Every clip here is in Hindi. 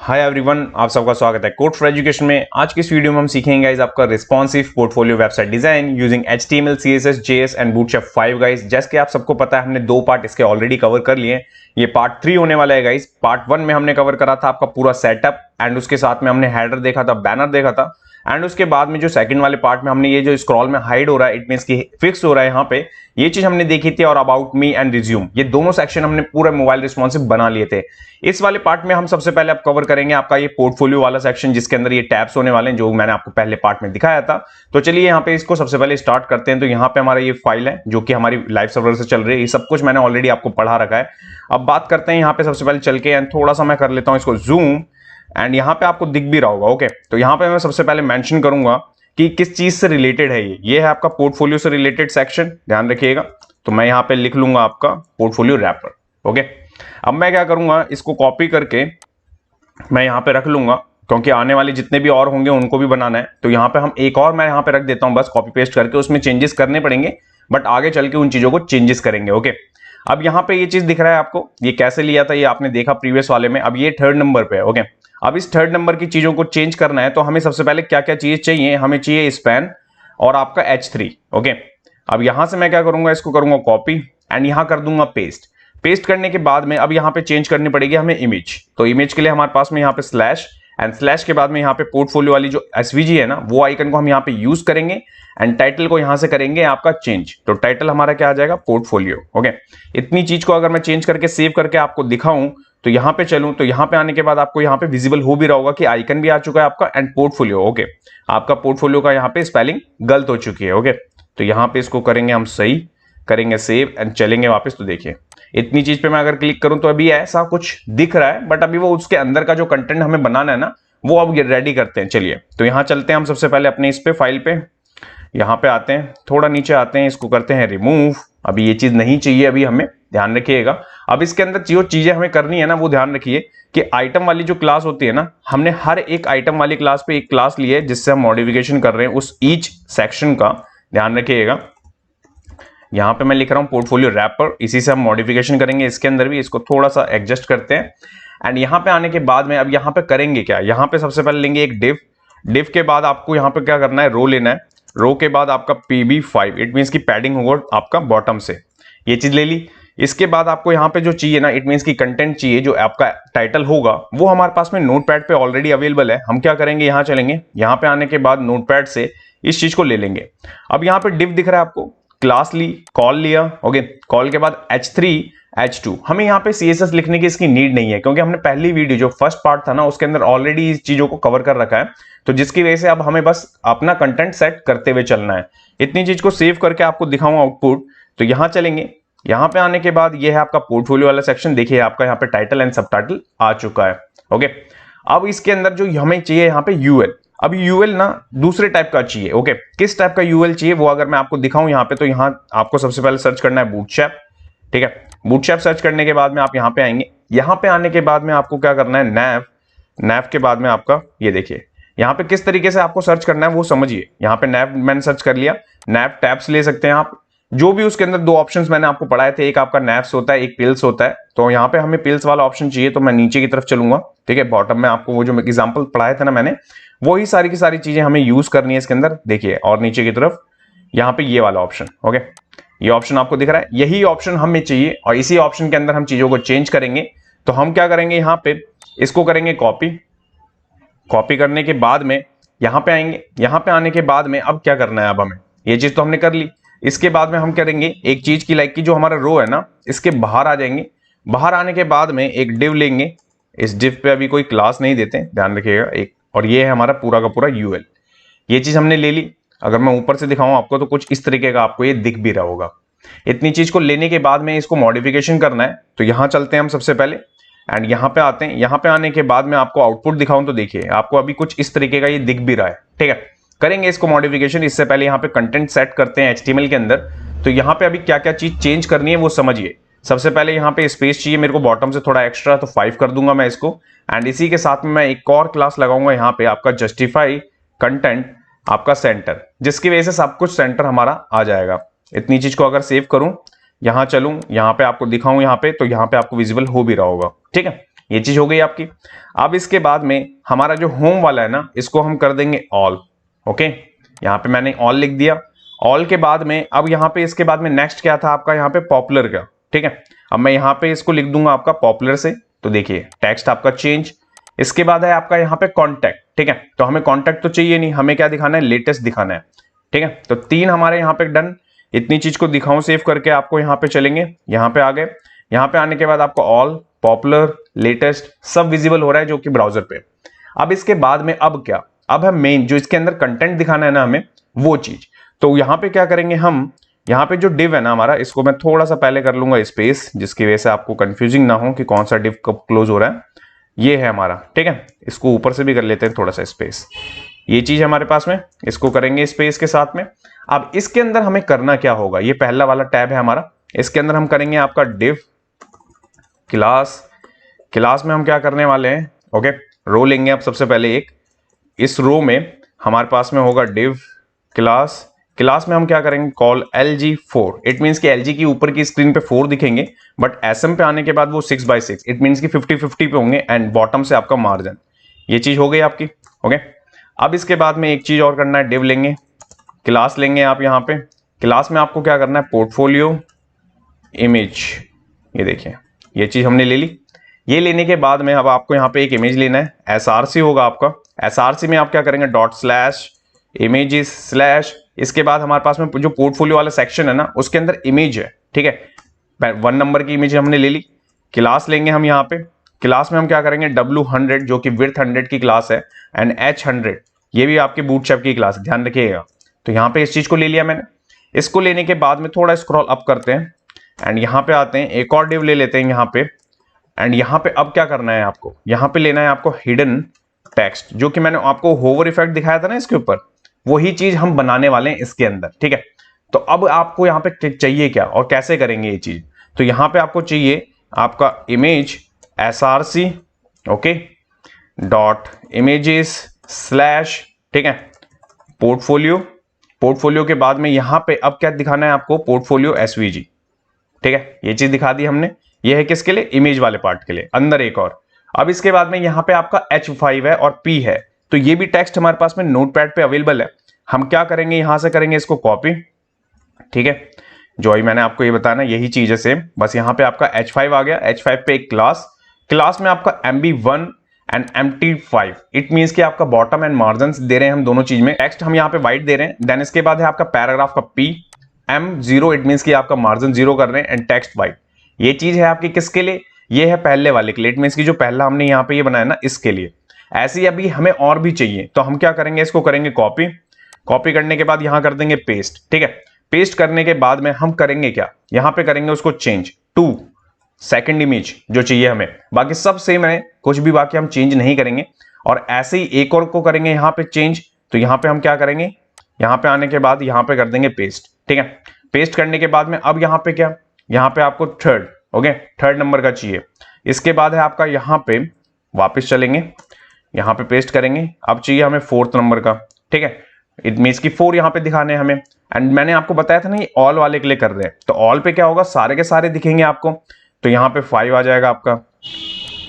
हाय एवरीवन, आप सबका स्वागत है कोड फॉर एजुकेशन में। आज की इस वीडियो में हम सीखेंगे गाइस आपका responsive portfolio website design using HTML, CSS, JS and bootstrap 5 guys. जैसे कि आप सबको पता है हमने दो पार्ट इसके ऑलरेडी कवर कर लिए हैं। ये पार्ट 3 होने वाला है गाइस। पार्ट 1 में हमने कवर करा था आपका पूरा सेटअप एंड उसके साथ में हमने हेडर देखा था, बैनर देखा था एंड उसके बाद में जो सेकंड वाले पार्ट में हमने ये जो स्क्रॉल में हाइड हो रहा है, इट मींस कि फिक्स हो रहा है यहाँ पे, ये चीज हमने देखी थी। और अबाउट मी एंड रिज्यूम, ये दोनों सेक्शन हमने पूरा मोबाइल रिस्पॉन्सिव बना लिए थे। इस वाले पार्ट में हम सबसे पहले आप कवर करेंगे आपका ये पोर्टफोलियो वाला सेक्शन, जिसके अंदर ये टैब्स होने वाले हैं जो मैंने आपको पहले पार्ट में दिखाया था। तो चलिए यहाँ पे इसको सबसे पहले स्टार्ट करते हैं। तो यहाँ पे हमारा ये फाइल है जो कि हमारी लाइव सर्वर से चल रही है। ये सब कुछ मैंने ऑलरेडी आपको पढ़ा रखा है। अब बात करते हैं यहाँ पे सबसे पहले चल के, एंड थोड़ा सा मैं कर लेता हूँ इसको जूम, एंड यहाँ पे आपको दिख भी रहा होगा। ओके, तो यहाँ पे मैं सबसे पहले मेंशन करूंगा कि किस चीज से रिलेटेड है ये है आपका पोर्टफोलियो से रिलेटेड सेक्शन, ध्यान रखिएगा। तो मैं यहाँ पे लिख लूंगा आपका पोर्टफोलियो रैपर। ओके, अब मैं क्या करूंगा, इसको कॉपी करके मैं यहाँ पे रख लूंगा, क्योंकि आने वाले जितने भी और होंगे उनको भी बनाना है। तो यहाँ पे हम एक और मैं यहाँ पे रख देता हूँ, बस कॉपी पेस्ट करके। उसमें चेंजेस करने पड़ेंगे बट आगे चल के उन चीजों को चेंजेस करेंगे। ओके, अब यहाँ पे ये चीज दिख रहा है आपको, ये कैसे लिया था ये आपने देखा प्रीवियस वाले में। अब ये 3rd नंबर पे है। ओके, अब इस 3rd नंबर की चीजों को चेंज करना है तो हमें सबसे पहले क्या क्या चीज चाहिए, हमें चाहिए स्पैन और आपका H3। ओके, अब यहां से मैं क्या करूंगा, इसको करूंगा कॉपी एंड यहां कर दूंगा पेस्ट। पेस्ट करने के बाद में अब यहाँ पे चेंज करनी पड़ेगी हमें इमेज। तो इमेज के लिए हमारे पास में यहाँ पे स्लैश एंड स्लैश के बाद में यहाँ पे पोर्टफोलियो वाली जो SVG है ना, वो आइकन को हम यहाँ पे यूज करेंगे एंड टाइटल को यहाँ से करेंगे आपका चेंज। तो टाइटल हमारा क्या आ जाएगा, पोर्टफोलियो। ओके, इतनी चीज को अगर मैं चेंज करके सेव करके आपको दिखाऊं, तो यहाँ पे चलूं, तो यहाँ पे आने के बाद आपको यहाँ पे विजिबल हो भी रहा होगा कि आइकन भी आ चुका है आपका एंड पोर्टफोलियो। ओके, आपका पोर्टफोलियो का यहाँ पे स्पेलिंग गलत हो चुकी है। ओके, तो यहाँ पे इसको करेंगे हम सही, करेंगे सेव एंड चलेंगे वापस। तो देखिए इतनी चीज पे मैं अगर क्लिक करूं तो अभी ऐसा कुछ दिख रहा है, बट अभी वो उसके अंदर का जो कंटेंट हमें बनाना है ना, वो अब रेडी करते हैं। चलिए, तो यहाँ चलते हैं हम सबसे पहले अपने इस पे फाइल पे, यहाँ पे आते हैं, थोड़ा नीचे आते हैं, इसको करते हैं रिमूव। अभी ये चीज नहीं चाहिए अभी हमें, ध्यान रखिएगा। अब इसके अंदर जो चीजें हमें करनी है ना, वो ध्यान रखिए कि आइटम वाली जो क्लास होती है ना, हमने हर एक आइटम वाली क्लास पे एक क्लास ली है जिससे हम मॉडिफिकेशन कर रहे हैं उस ईच सेक्शन का, ध्यान रखिएगा। यहाँ पे मैं लिख रहा हूँ पोर्टफोलियो रैपर, इसी से हम मॉडिफिकेशन करेंगे इसके अंदर भी। इसको थोड़ा सा एडजस्ट करते हैं एंड यहाँ पे आने के बाद में अब यहाँ पे करेंगे क्या, यहाँ पे सबसे पहले लेंगे एक डिव। डिव के बाद आपको यहाँ पे क्या करना है, रो लेना है। रो के बाद आपका PB5, इट मीन्स की पैडिंग होगा आपका बॉटम से, ये चीज ले ली। इसके बाद आपको यहाँ पे जो चाहिए ना, इट मीन्स की कंटेंट चाहिए, जो आपका टाइटल होगा वो हमारे पास में नोटपैड पे ऑलरेडी अवेलेबल है। हम क्या करेंगे, यहाँ चलेंगे, यहाँ पे आने के बाद नोटपैड से इस चीज को ले लेंगे। अब यहाँ पे डिव दिख रहा है आपको, क्लास ली, कॉल लिया। ओके, कॉल के बाद H3 H2, हमें यहाँ पे CSS लिखने की इसकी नीड नहीं है, क्योंकि हमने पहली वीडियो जो फर्स्ट पार्ट था ना, उसके अंदर ऑलरेडी इस चीजों को कवर कर रखा है। तो जिसकी वजह से अब हमें बस अपना कंटेंट सेट करते हुए चलना है। इतनी चीज को सेव करके आपको दिखाऊंगा आउटपुट। तो यहाँ चलेंगे, यहाँ पे आने के बाद ये है आपका पोर्टफोलियो वाला सेक्शन। देखिए आपका यहाँ पे टाइटल एंड सब टाइटल आ चुका है। ओके, अब इसके अंदर जो हमें चाहिए यहाँ पे UL। अब UL ना दूसरे टाइप का चाहिए। ओके, किस टाइप का UL चाहिए वो अगर मैं आपको दिखाऊं यहाँ पे, तो यहाँ आपको सबसे पहले सर्च करना है बूटस्ट्रैप। ठीक है, बूटस्ट्रैप सर्च करने के बाद में आप यहाँ पे आएंगे। यहाँ पे आने के बाद में आपको क्या करना है, नैव। नैव के बाद में आपका ये देखिए यहाँ पे किस तरीके से आपको सर्च करना है वो समझिए। यहाँ पे नैव मैंने सर्च कर लिया, नैव टैब्स ले सकते हैं आप। जो भी उसके अंदर दो ऑप्शंस मैंने आपको पढ़ाए थे, एक आपका नैव्स होता है, एक पिल्स होता है। तो यहाँ पे हमें पिल्स वाला ऑप्शन चाहिए, तो मैं नीचे की तरफ चलूंगा। ठीक है, बॉटम में आपको वो जो एग्जांपल पढ़ाए थे ना मैंने, वही सारी की सारी चीजें हमें यूज करनी है इसके अंदर। देखिए, और नीचे की तरफ यहाँ पे ये वाला ऑप्शन। ओके, ये ऑप्शन आपको दिख रहा है, यही ऑप्शन हमें चाहिए और इसी ऑप्शन के अंदर हम चीजों को चेंज करेंगे। तो हम क्या करेंगे, यहाँ पे इसको करेंगे कॉपी। कॉपी करने के बाद में यहाँ पे आएंगे। यहाँ पे आने के बाद में अब क्या करना है, अब हमें ये चीज तो हमने कर ली। इसके बाद में हम करेंगे एक चीज की, लाइक की जो हमारा रो है ना, इसके बाहर आ जाएंगे। बाहर आने के बाद में एक डिव लेंगे। इस डिव पे अभी कोई क्लास नहीं देते, ध्यान रखिएगा एक। और ये है हमारा पूरा का पूरा UL। ये चीज हमने ले ली। अगर मैं ऊपर से दिखाऊं आपको तो कुछ इस तरीके का आपको ये दिख भी रहा होगा। इतनी चीज को लेने के बाद में इसको मॉडिफिकेशन करना है। तो यहाँ चलते हैं हम सबसे पहले एंड यहाँ पे आते हैं। यहाँ पे आने के बाद में आपको आउटपुट दिखाऊं तो देखिए आपको अभी कुछ इस तरीके का ये दिख भी रहा है। ठीक है, करेंगे इसको मॉडिफिकेशन। इससे पहले यहाँ पे कंटेंट सेट करते हैं HTML के अंदर। तो यहाँ पे अभी क्या क्या चीज चेंज करनी है वो समझिए। सबसे पहले यहाँ पे स्पेस चाहिए मेरे को बॉटम से थोड़ा एक्स्ट्रा, तो 5 कर दूंगा मैं इसको। एंड इसी के साथ में मैं एक और क्लास लगाऊंगा यहाँ पे आपका जस्टिफाई कंटेंट आपका सेंटर, जिसकी वजह से सब कुछ सेंटर हमारा आ जाएगा। इतनी चीज को अगर सेव करूं, यहां चलूं, यहां पे आपको दिखाऊं यहाँ पे, तो यहाँ पे आपको विजिबल हो भी रहा होगा। ठीक है, ये चीज हो गई आपकी। अब इसके बाद में हमारा जो होम वाला है ना, इसको हम कर देंगे ऑल। ओके, यहाँ पे मैंने ऑल लिख दिया। ऑल के बाद में अब यहाँ पे इसके बाद में नेक्स्ट क्या था आपका, यहाँ पे पॉपुलर का। ठीक है, अब मैं यहाँ पे इसको लिख दूंगा आपका पॉपुलर से, तो देखिए टेक्स्ट आपका चेंज। इसके बाद है आपका यहाँ पे कॉन्टैक्ट। ठीक है, तो हमें कॉन्टैक्ट तो चाहिए नहीं, हमें क्या दिखाना है, लेटेस्ट दिखाना है। ठीक है, तो 3 हमारे यहाँ पे डन। इतनी चीज को दिखाऊं सेव करके आपको, यहाँ पे चलेंगे, यहाँ पे आ गए। यहाँ पे आने के बाद आपको ऑल, पॉपुलर, लेटेस्ट सब विजिबल हो रहा है जो कि ब्राउजर पे। अब इसके बाद में अब क्या, अब है मेन जो इसके अंदर कंटेंट दिखाना है ना हमें, वो चीज। तो यहाँ पे क्या करेंगे हम, यहाँ पे जो डिव है ना हमारा, इसको मैं थोड़ा सा पहले कर लूंगा स्पेस, जिसकी वजह से आपको कंफ्यूजिंग ना हो कि कौन सा डिव कब क्लोज हो रहा है। ये है हमारा। ठीक है, इसको ऊपर से भी कर लेते हैं थोड़ा सा स्पेस। ये चीज हमारे पास में, इसको करेंगे स्पेस के साथ में। अब इसके अंदर हमें करना क्या होगा, ये पहला वाला टैब है हमारा, इसके अंदर हम करेंगे आपका डिव क्लास। क्लास में हम क्या करने वाले हैं, ओके, रो लेंगे अब सबसे पहले एक। इस रो में हमारे पास में होगा डिव क्लास। क्लास में हम क्या करेंगे, कॉल LG4। इट मीन्स कि LG की ऊपर की स्क्रीन पे 4 दिखेंगे, बट SM पे आने के बाद वो 6/6, इट मीन्स कि 50-50 पे होंगे, एंड बॉटम से आपका मार्जिन। ये चीज हो गई आपकी। ओके, अब इसके बाद में एक चीज और करना है, डिव लेंगे, क्लास लेंगे आप यहाँ पे। क्लास में आपको क्या करना है, पोर्टफोलियो इमेज। ये देखिए, ये चीज हमने ले ली। ये लेने के बाद में अब आपको यहाँ पे एक इमेज लेना है, SRC होगा आपका। SRC में आप क्या करेंगे, ./images/। इसके बाद हमारे पास में जो पोर्टफोलियो वाला सेक्शन है ना, उसके अंदर इमेज है। ठीक है, 1 नंबर की इमेज हमने ले ली। क्लास लेंगे हम यहाँ पे। क्लास में हम क्या करेंगे, W100 जो कि विड्थ 100 की क्लास है, एंड H100 ये भी आपके बूटस्ट्रैप की क्लास है, ध्यान रखिएगा। तो यहाँ पे इस चीज को ले लिया मैंने। इसको लेने के बाद में थोड़ा स्क्रॉल अप करते हैं, एंड यहाँ पे आते हैं, एक और डिव ले लेते हैं यहाँ पे। एंड यहाँ पे अब क्या करना है आपको, यहाँ पे लेना है आपको हिडन टेक्स्ट, जो कि मैंने आपको होवर इफेक्ट दिखाया था ना इसके ऊपर, वही चीज हम बनाने वाले हैं इसके अंदर। ठीक है, तो अब आपको यहाँ पे चाहिए क्या और कैसे करेंगे ये चीज, तो यहाँ पे आपको चाहिए आपका इमेज SRC, ओके, .images/। ठीक है, पोर्टफोलियो। पोर्टफोलियो के बाद में यहाँ पे अब क्या दिखाना है आपको, पोर्टफोलियो SVG। ठीक है, ये चीज दिखा दी हमने। ये है किसके लिए, इमेज वाले पार्ट के लिए। अंदर एक और, अब इसके बाद में यहाँ पे आपका H5 है और P है, तो ये भी टेक्स्ट हमारे पास में नोटपैड पे अवेलेबल है। हम क्या करेंगे, यहां से करेंगे इसको कॉपी। ठीक है, जो ही मैंने आपको ये बताया ना, यही चीज है सेम, बस यहाँ पे आपका H5 आ गया। H5 पे एक क्लास। क्लास में आपका MB1 and MT5, it means कि आपका बॉटम एंड मार्जिन दे रहे हैं हम दोनों चीज में। टेक्स्ट हम यहाँ पे वाइट दे रहे हैं। देन इसके बाद है आपका पैराग्राफ का P, M0, इट मींस कि आपका मार्जिन 0 कर रहे हैं, एंड टेक्स्ट वाइट। ये चीज है आपकी किसके लिए, ये है पहले वाले के लिए, इट मींस कि जो पहला हमने यहाँ पे ये बनाया ना, इसके लिए। ऐसे ही अभी हमें और भी चाहिए, तो हम क्या करेंगे, इसको करेंगे कॉपी। कॉपी करने के बाद यहां कर देंगे पेस्ट। ठीक है, पेस्ट करने के बाद में हम करेंगे क्या, यहां पे करेंगे उसको चेंज टू सेकंड इमेज जो चाहिए हमें। बाकी सब सेम है, कुछ भी बाकी हम चेंज नहीं करेंगे। और ऐसे ही एक और को करेंगे यहाँ पे चेंज, तो यहाँ पे हम क्या करेंगे, यहाँ पे आने के बाद यहाँ पे कर देंगे पेस्ट। ठीक है, पेस्ट करने के बाद में अब यहाँ पे क्या, यहाँ पे आपको थर्ड, ओके, 3rd नंबर का चाहिए। इसके बाद है आपका यहाँ पे वापस चलेंगे, यहाँ पे पेस्ट करेंगे। अब चाहिए हमें 4th नंबर का। ठीक है, इट मींस कि 4 यहाँ पे दिखाने हैं हमें। एंड मैंने आपको बताया था ना, ये ऑल वाले के लिए कर रहे हैं, तो ऑल पे क्या होगा, सारे के सारे दिखेंगे आपको। तो यहाँ पे 5 आ जाएगा आपका।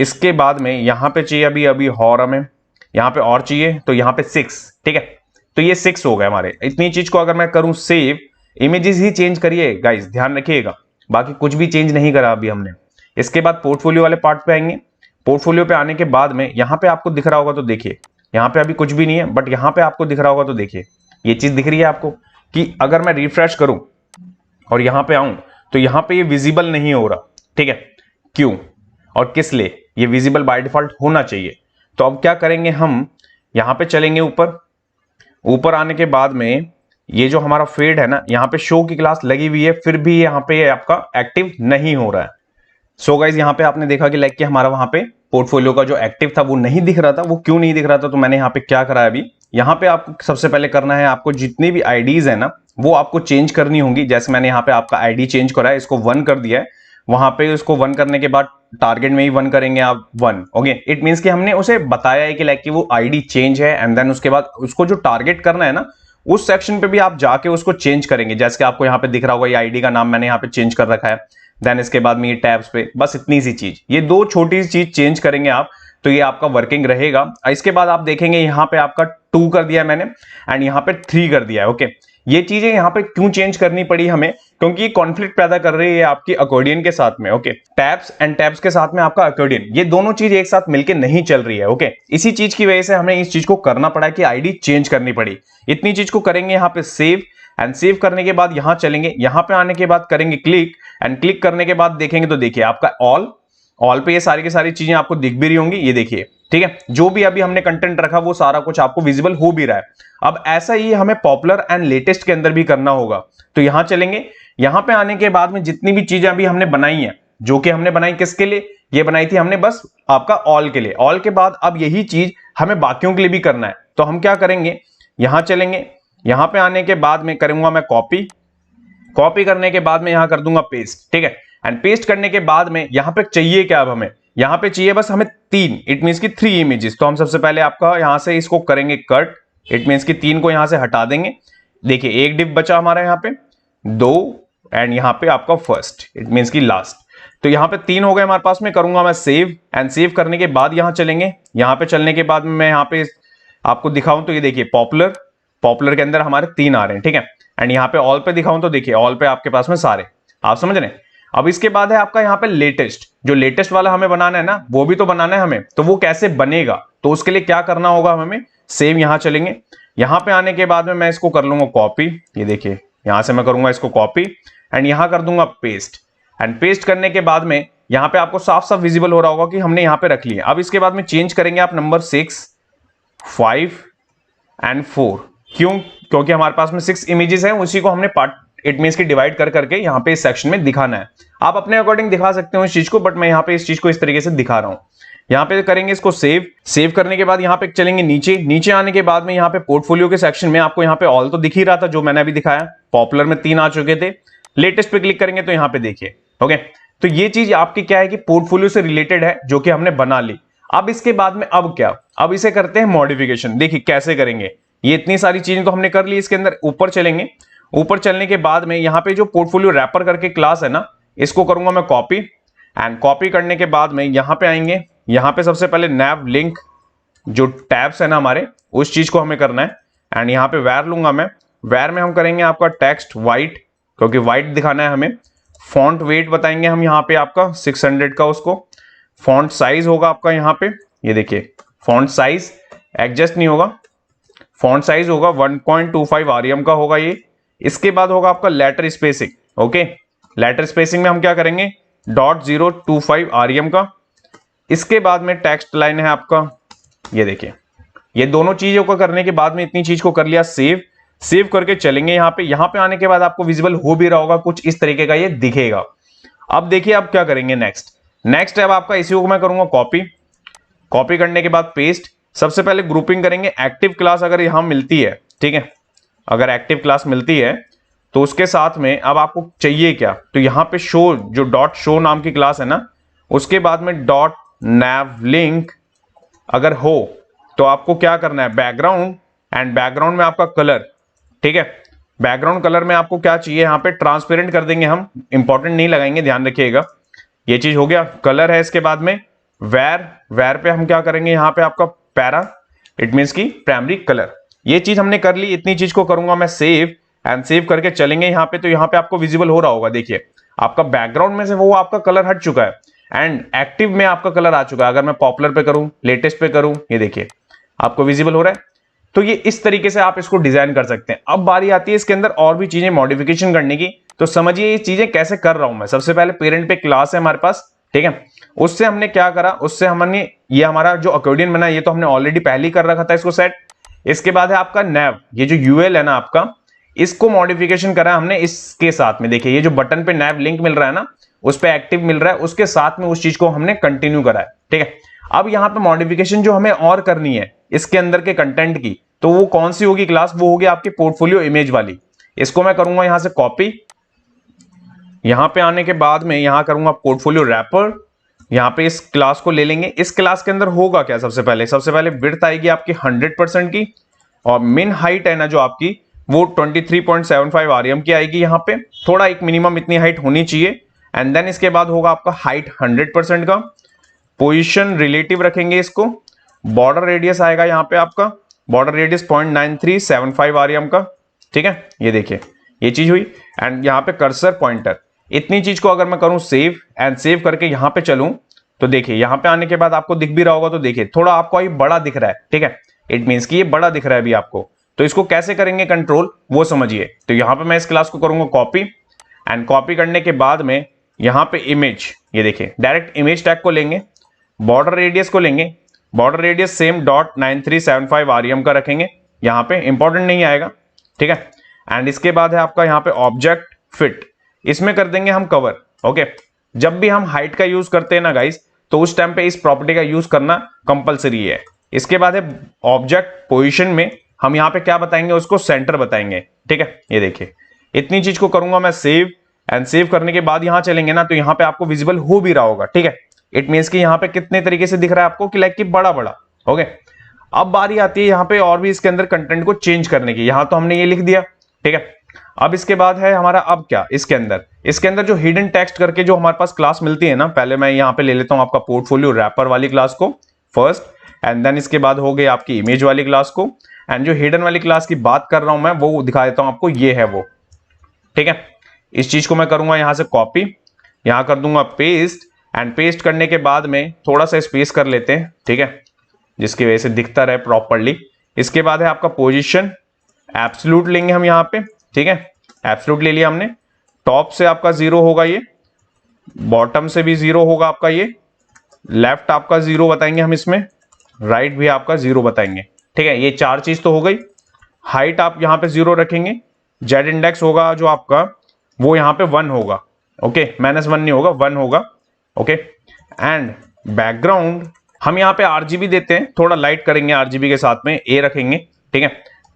इसके बाद में यहाँ पे चाहिए अभी और हमें, यहाँ पे और चाहिए, तो यहाँ पे 6। ठीक है, तो ये 6 हो गए हमारे। इतनी चीज को अगर मैं करूं सेव, इमेजेस ही चेंज करिए गाइस, ध्यान रखिएगा, बाकी कुछ भी चेंज नहीं करा अभी हमने। इसके बाद पोर्टफोलियो वाले पार्ट पे आएंगे। पोर्टफोलियो पे आने के बाद में यहाँ पे आपको दिख रहा होगा, तो देखिए यहाँ पे अभी कुछ भी नहीं है, बट यहाँ पे आपको दिख रहा होगा, तो देखिए ये चीज दिख रही है आपको कि अगर मैं रिफ्रेश करूं और यहाँ पे आऊं, तो यहाँ पे ये विजिबल नहीं हो रहा। ठीक है, क्यों और किस लिए, ये विजिबल बाय डिफॉल्ट होना चाहिए। तो अब क्या करेंगे, हम यहाँ पे चलेंगे ऊपर। ऊपर आने के बाद में ये जो हमारा फेड है ना, यहाँ पे शो की क्लास लगी हुई है, फिर भी यहाँ पे आपका एक्टिव नहीं हो रहा है। सो गाइज यहाँ पे आपने देखा कि लाइक कि हमारा वहां पे पोर्टफोलियो का जो एक्टिव था वो नहीं दिख रहा था। वो क्यों नहीं दिख रहा था, तो मैंने यहाँ पे क्या करा है, अभी यहाँ पे आपको सबसे पहले करना है, आपको जितनी भी आईडीज है ना, वो आपको चेंज करनी होंगी। जैसे मैंने यहाँ पे आपका आईडी चेंज करा है, इसको 1 कर दिया है। वहां पे उसको 1 करने के बाद टारगेट में ही 1 करेंगे आप 1, ओके। इट मींस कि हमने उसे बताया है कि लाइक कि वो आईडी चेंज है, एंड देन उसके बाद उसको जो टारगेट करना है ना, उस सेक्शन पे भी आप जाके उसको चेंज करेंगे। जैसे कि आपको यहाँ पे दिख रहा होगा, ये आईडी का नाम मैंने यहाँ पे चेंज कर रखा है। देन इसके बाद में ये टैब्स पे, बस इतनी सी चीज, ये दो छोटी सी चीज चेंज करेंगे आप तो ये आपका वर्किंग रहेगा। इसके बाद आप देखेंगे यहाँ पे आपका 2 कर दिया है मैंने एंड यहाँ पे 3 कर दिया है। ओके, ये चीजें यहाँ पे क्यों चेंज करनी पड़ी हमें, क्योंकि ये कॉन्फ्लिक्ट पैदा कर रही है आपकी अकॉर्डियन के साथ में। ओके, टैब्स एंड टैब्स के साथ में आपका अकॉर्डियन, ये दोनों चीज एक साथ मिलके नहीं चल रही है। ओके, इसी चीज की वजह से हमें इस चीज को करना पड़ा कि आईडी चेंज करनी पड़ी। इतनी चीज को करेंगे यहाँ पे सेव एंड सेव करने के बाद यहां चलेंगे, यहां पे आने के बाद करेंगे क्लिक एंड क्लिक करने के बाद देखेंगे तो देखिए आपका ऑल पे ये सारी की सारी चीजें आपको दिख भी रही होंगी, ये देखिए। ठीक है, जो भी अभी हमने कंटेंट रखा वो सारा कुछ आपको विजिबल हो भी रहा है। अब ऐसा ही हमें पॉपुलर एंड लेटेस्ट के अंदर भी करना होगा। तो यहां चलेंगे, यहां पे आने के बाद में जितनी भी चीजें अभी हमने बनाई हैं, जो कि हमने बनाई किसके लिए, ये बनाई थी हमने बस आपका ऑल के लिए। ऑल के बाद अब यही चीज हमें बाकियों के लिए भी करना है। तो हम क्या करेंगे, यहां चलेंगे, यहां पे आने के बाद में करूंगा मैं कॉपी करने के बाद में यहां कर दूंगा पेस्ट। ठीक है, एंड पेस्ट करने के बाद में यहां पे चाहिए क्या, अब हमें यहां पे चाहिए बस हमें 3, इट मींस की 3 इमेजेस। तो हम सबसे पहले आपका यहां से इसको करेंगे कट, इट मींस की 3 को यहां से हटा देंगे। देखिए एक डिव बचा हमारा यहां पे 2 एंड यहां पे आपका फर्स्ट, इट मींस की लास्ट। तो यहां पे 3 हो गए हमारे पास में, करूंगा मैं सेव एंड सेव करने के बाद यहां चलेंगे। यहां पे चलने के बाद मैं यहां पे आपको दिखाऊं तो ये देखिए पॉपुलर के अंदर हमारे 3 आ रहे हैं। ठीक है, एंड यहाँ पे ऑल पे दिखाऊं तो देखिए ऑल पे आपके पास में सारे, आप समझ रहे हैं। अब इसके बाद है आपका यहाँ पे लेटेस्ट, जो लेटेस्ट वाला हमें बनाना है ना, वो भी तो बनाना है हमें। तो वो कैसे बनेगा, तो उसके लिए क्या करना होगा हमें, सेम यहां चलेंगे, यहां पे आने के बाद में मैं इसको कर लूंगा कॉपी, ये देखिए यहां से मैं करूंगा इसको कॉपी एंड यहां कर दूंगा पेस्ट। एंड पेस्ट करने के बाद में यहां पे आपको साफ साफ विजिबल हो रहा होगा कि हमने यहां पे रख लिया। अब इसके बाद में चेंज करेंगे आप नंबर 6, 5 एंड 4। क्यों, क्योंकि हमारे पास में 6 इमेजेस हैं, उसी को हमने पार्ट, इट मींस की डिवाइड कर करके यहाँ पे इस सेक्शन में दिखाना है। आप अपने अकॉर्डिंग दिखा सकते हो इस चीज को, बट मैं यहाँ पे इस चीज को इस तरीके से दिखा रहा हूँ। यहाँ पे करेंगे इसको सेव करने के बाद यहाँ पे चलेंगे नीचे आने के बाद में यहाँ पे पोर्टफोलियो के सेक्शन में आपको यहाँ पे ऑल तो दिख ही रहा था जो मैंने अभी दिखाया, पॉपुलर में 3 आ चुके थे। लेटेस्ट पे क्लिक करेंगे तो यहाँ पे देखिए। ओके, तो ये चीज आपकी क्या है कि पोर्टफोलियो से रिलेटेड है, जो कि हमने बना ली। अब इसके बाद में अब क्या, अब इसे करते हैं मॉडिफिकेशन। देखिए कैसे करेंगे, ये इतनी सारी चीजें तो हमने कर ली। इसके अंदर ऊपर चलेंगे, ऊपर चलने के बाद में यहाँ पे जो पोर्टफोलियो रैपर करके क्लास है ना, इसको करूंगा मैं कॉपी एंड कॉपी करने के बाद में यहाँ पे आएंगे, यहाँ पे सबसे पहले नैव लिंक जो टैब्स है ना हमारे, उस चीज को हमें करना है। एंड यहाँ पे वैर लूंगा मैं, वैर में हम करेंगे आपका टेक्स्ट व्हाइट, क्योंकि व्हाइट दिखाना है हमें। फॉन्ट वेट बताएंगे हम यहाँ पे आपका 600 का, उसको फॉन्ट साइज होगा आपका यहाँ पे, ये देखिए फॉन्ट साइज एडजस्ट नहीं होगा, फॉन्ट साइज होगा 1.25 आरएम का होगा ये। इसके बाद होगा आपका letter spacing. Okay, letter spacing में हम क्या करेंगे, .025 आरएम का। इसके बाद में टेक्स्ट लाइन है आपका, ये देखिए। ये दोनों चीजों को करने के बाद में इतनी चीज को कर लिया, सेव करके चलेंगे यहाँ पे आने के बाद आपको विजिबल हो भी रहा होगा, कुछ इस तरीके का ये दिखेगा। अब देखिए अब क्या करेंगे नेक्स्ट अब आपका इसी को मैं करूंगा कॉपी करने के बाद पेस्ट। सबसे पहले ग्रुपिंग करेंगे, एक्टिव क्लास अगर यहां मिलती है, ठीक है, अगर एक्टिव क्लास मिलती है तो उसके साथ में अब आपको चाहिए क्या, तो यहां पे शो, जो डॉट शो नाम की क्लास है ना, उसके बाद में डॉट नैव लिंक अगर हो तो आपको क्या करना है, बैकग्राउंड एंड बैकग्राउंड में आपका कलर। ठीक है, बैकग्राउंड कलर में आपको क्या चाहिए, यहाँ पे ट्रांसपेरेंट कर देंगे हम, इंपॉर्टेंट नहीं लगाएंगे, ध्यान रखिएगा। ये चीज हो गया, कलर है। इसके बाद में वैर पे हम क्या करेंगे, यहाँ पे आपका पैरा, इट मींस की प्राइमरी कलर। ये चीज हमने कर ली। इतनी चीज को करूंगा मैं सेव एंड सेव करके चलेंगे यहाँ पे, तो यहाँ पे आपको विजिबल हो रहा होगा, देखिए आपका बैकग्राउंड में से वो आपका कलर हट चुका है एंड एक्टिव में आपका कलर आ चुका है। अगर मैं पॉपुलर पे करूं, लेटेस्ट पे करूं, ये देखिए आपको विजिबल हो रहा है। तो ये इस तरीके से आप इसको डिजाइन कर सकते हैं। अब बारी आती है इसके अंदर और भी चीजें मॉडिफिकेशन करने की, तो समझिए ये चीजें कैसे कर रहा हूं मैं। सबसे पहले पेरेंट पे क्लास है हमारे पास, ठीक है, उससे हमने क्या करा, उससे हमने ये हमारा जो अकॉर्डियन बना ये तो हमने ऑलरेडी पहले ही कर रखा था इसको सेट। इसके बाद है आपका नैव, ये जो यूएल है ना आपका, इसको मॉडिफिकेशन करा हमने इसके साथ में। देखिए ये जो बटन पे नैव लिंक मिल रहा है ना, उस पे एक्टिव मिल रहा है, उसके साथ में उस चीज को हमने कंटिन्यू करा है। ठीक है, अब यहाँ पे मॉडिफिकेशन जो हमें और करनी है इसके अंदर के कंटेंट की, तो वो कौन सी होगी क्लास, वो होगी आपकी पोर्टफोलियो इमेज वाली। इसको मैं करूंगा यहां से कॉपी, यहां पे आने के बाद में यहां करूंगा पोर्टफोलियो रैपर, यहां पे इस क्लास को ले लेंगे। इस क्लास के अंदर होगा क्या, सबसे पहले विड्थ आएगी आपकी 100% की, और मिन हाइट है ना जो आपकी, वो 23.75 आरएम की आएगी। यहाँ पे थोड़ा एक मिनिमम इतनी हाइट होनी चाहिए। एंड देन इसके बाद होगा आपका हाइट 100% का, पोजीशन रिलेटिव रखेंगे इसको, बॉर्डर रेडियस आएगा यहाँ पे आपका, बॉर्डर रेडियस 0.9375 आरएम का, ठीक है, ये देखिए ये चीज हुई। एंड यहाँ पे कर्सर पॉइंटर, इतनी चीज को अगर मैं करूं सेव एंड सेव करके यहाँ पे चलूं तो देखिए यहाँ पे आने के बाद आपको दिख भी रहा होगा, तो देखिए थोड़ा आपको ये बड़ा दिख रहा है, ठीक है, इट मीन्स कि ये बड़ा दिख रहा है अभी आपको। तो इसको कैसे करेंगे कंट्रोल वो समझिए। तो यहाँ पे मैं इस क्लास को करूंगा कॉपी, एंड कॉपी करने के बाद में यहाँ पे इमेज, ये देखिए डायरेक्ट इमेज टैग को लेंगे, बॉर्डर रेडियस को लेंगे, बॉर्डर रेडियस सेम .9375 आरएम का रखेंगे, यहाँ पे इंपॉर्टेंट नहीं आएगा, ठीक है। एंड इसके बाद है आपका यहाँ पे ऑब्जेक्ट फिट, इसमें कर देंगे हम कवर, ओके। जब भी हम हाइट का यूज करते हैं ना गाइस, तो उस टाइम पे इस प्रॉपर्टी का यूज करना कंपलसरी है। इसके बाद है ऑब्जेक्ट पोजीशन में हम यहाँ पे क्या बताएंगे, उसको सेंटर बताएंगे, ठीक है। ये देखिए इतनी चीज को करूंगा मैं सेव, एंड सेव करने के बाद यहाँ चलेंगे ना तो यहाँ पे आपको विजिबल हो भी रहा होगा, ठीक है। इट मीन्स कि यहाँ पे कितने तरीके से दिख रहा है आपको कि लाइक कि बड़ा बड़ा, ओके। अब बारी आती है यहाँ पे और भी इसके अंदर कंटेंट को चेंज करने की। यहाँ तो हमने ये लिख दिया, ठीक है। अब इसके बाद है हमारा अब क्या, इसके अंदर जो हिडन टेक्स्ट करके जो हमारे पास क्लास मिलती है ना, पहले मैं यहाँ पे ले लेता हूँ आपका पोर्टफोलियो रैपर वाली क्लास को फर्स्ट, एंड देन इसके बाद हो गई आपकी इमेज वाली क्लास को, एंड जो हिडन वाली क्लास की बात कर रहा हूं मैं वो दिखा देता हूं आपको, ये है वो, ठीक है। इस चीज को मैं करूंगा यहां से कॉपी, यहां कर दूंगा पेस्ट, एंड पेस्ट करने के बाद में थोड़ा सा स्पेस कर लेते हैं, ठीक है, जिसकी वजह से दिखता रहे प्रॉपरली। इसके बाद है आपका पोजीशन, एब्सोल्यूट लेंगे हम यहाँ पे, ठीक है, एब्सोल्यूट ले लिया हमने। टॉप से आपका 0 होगा, ये बॉटम से भी 0 होगा आपका, ये लेफ्ट आपका 0 बताएंगे हम इसमें, राइट भी आपका 0 बताएंगे, ठीक है। ये चार चीज तो हो गई। हाइट आप यहाँ पे 0 रखेंगे, जेड इंडेक्स होगा जो आपका वो यहाँ पे 1 होगा, ओके, -1 नहीं होगा, 1 होगा, ओके। एंड बैकग्राउंड हम यहाँ पे आरजीबी देते हैं, थोड़ा लाइट करेंगे आरजीबी के साथ में, ए रखेंगे, ठीक है,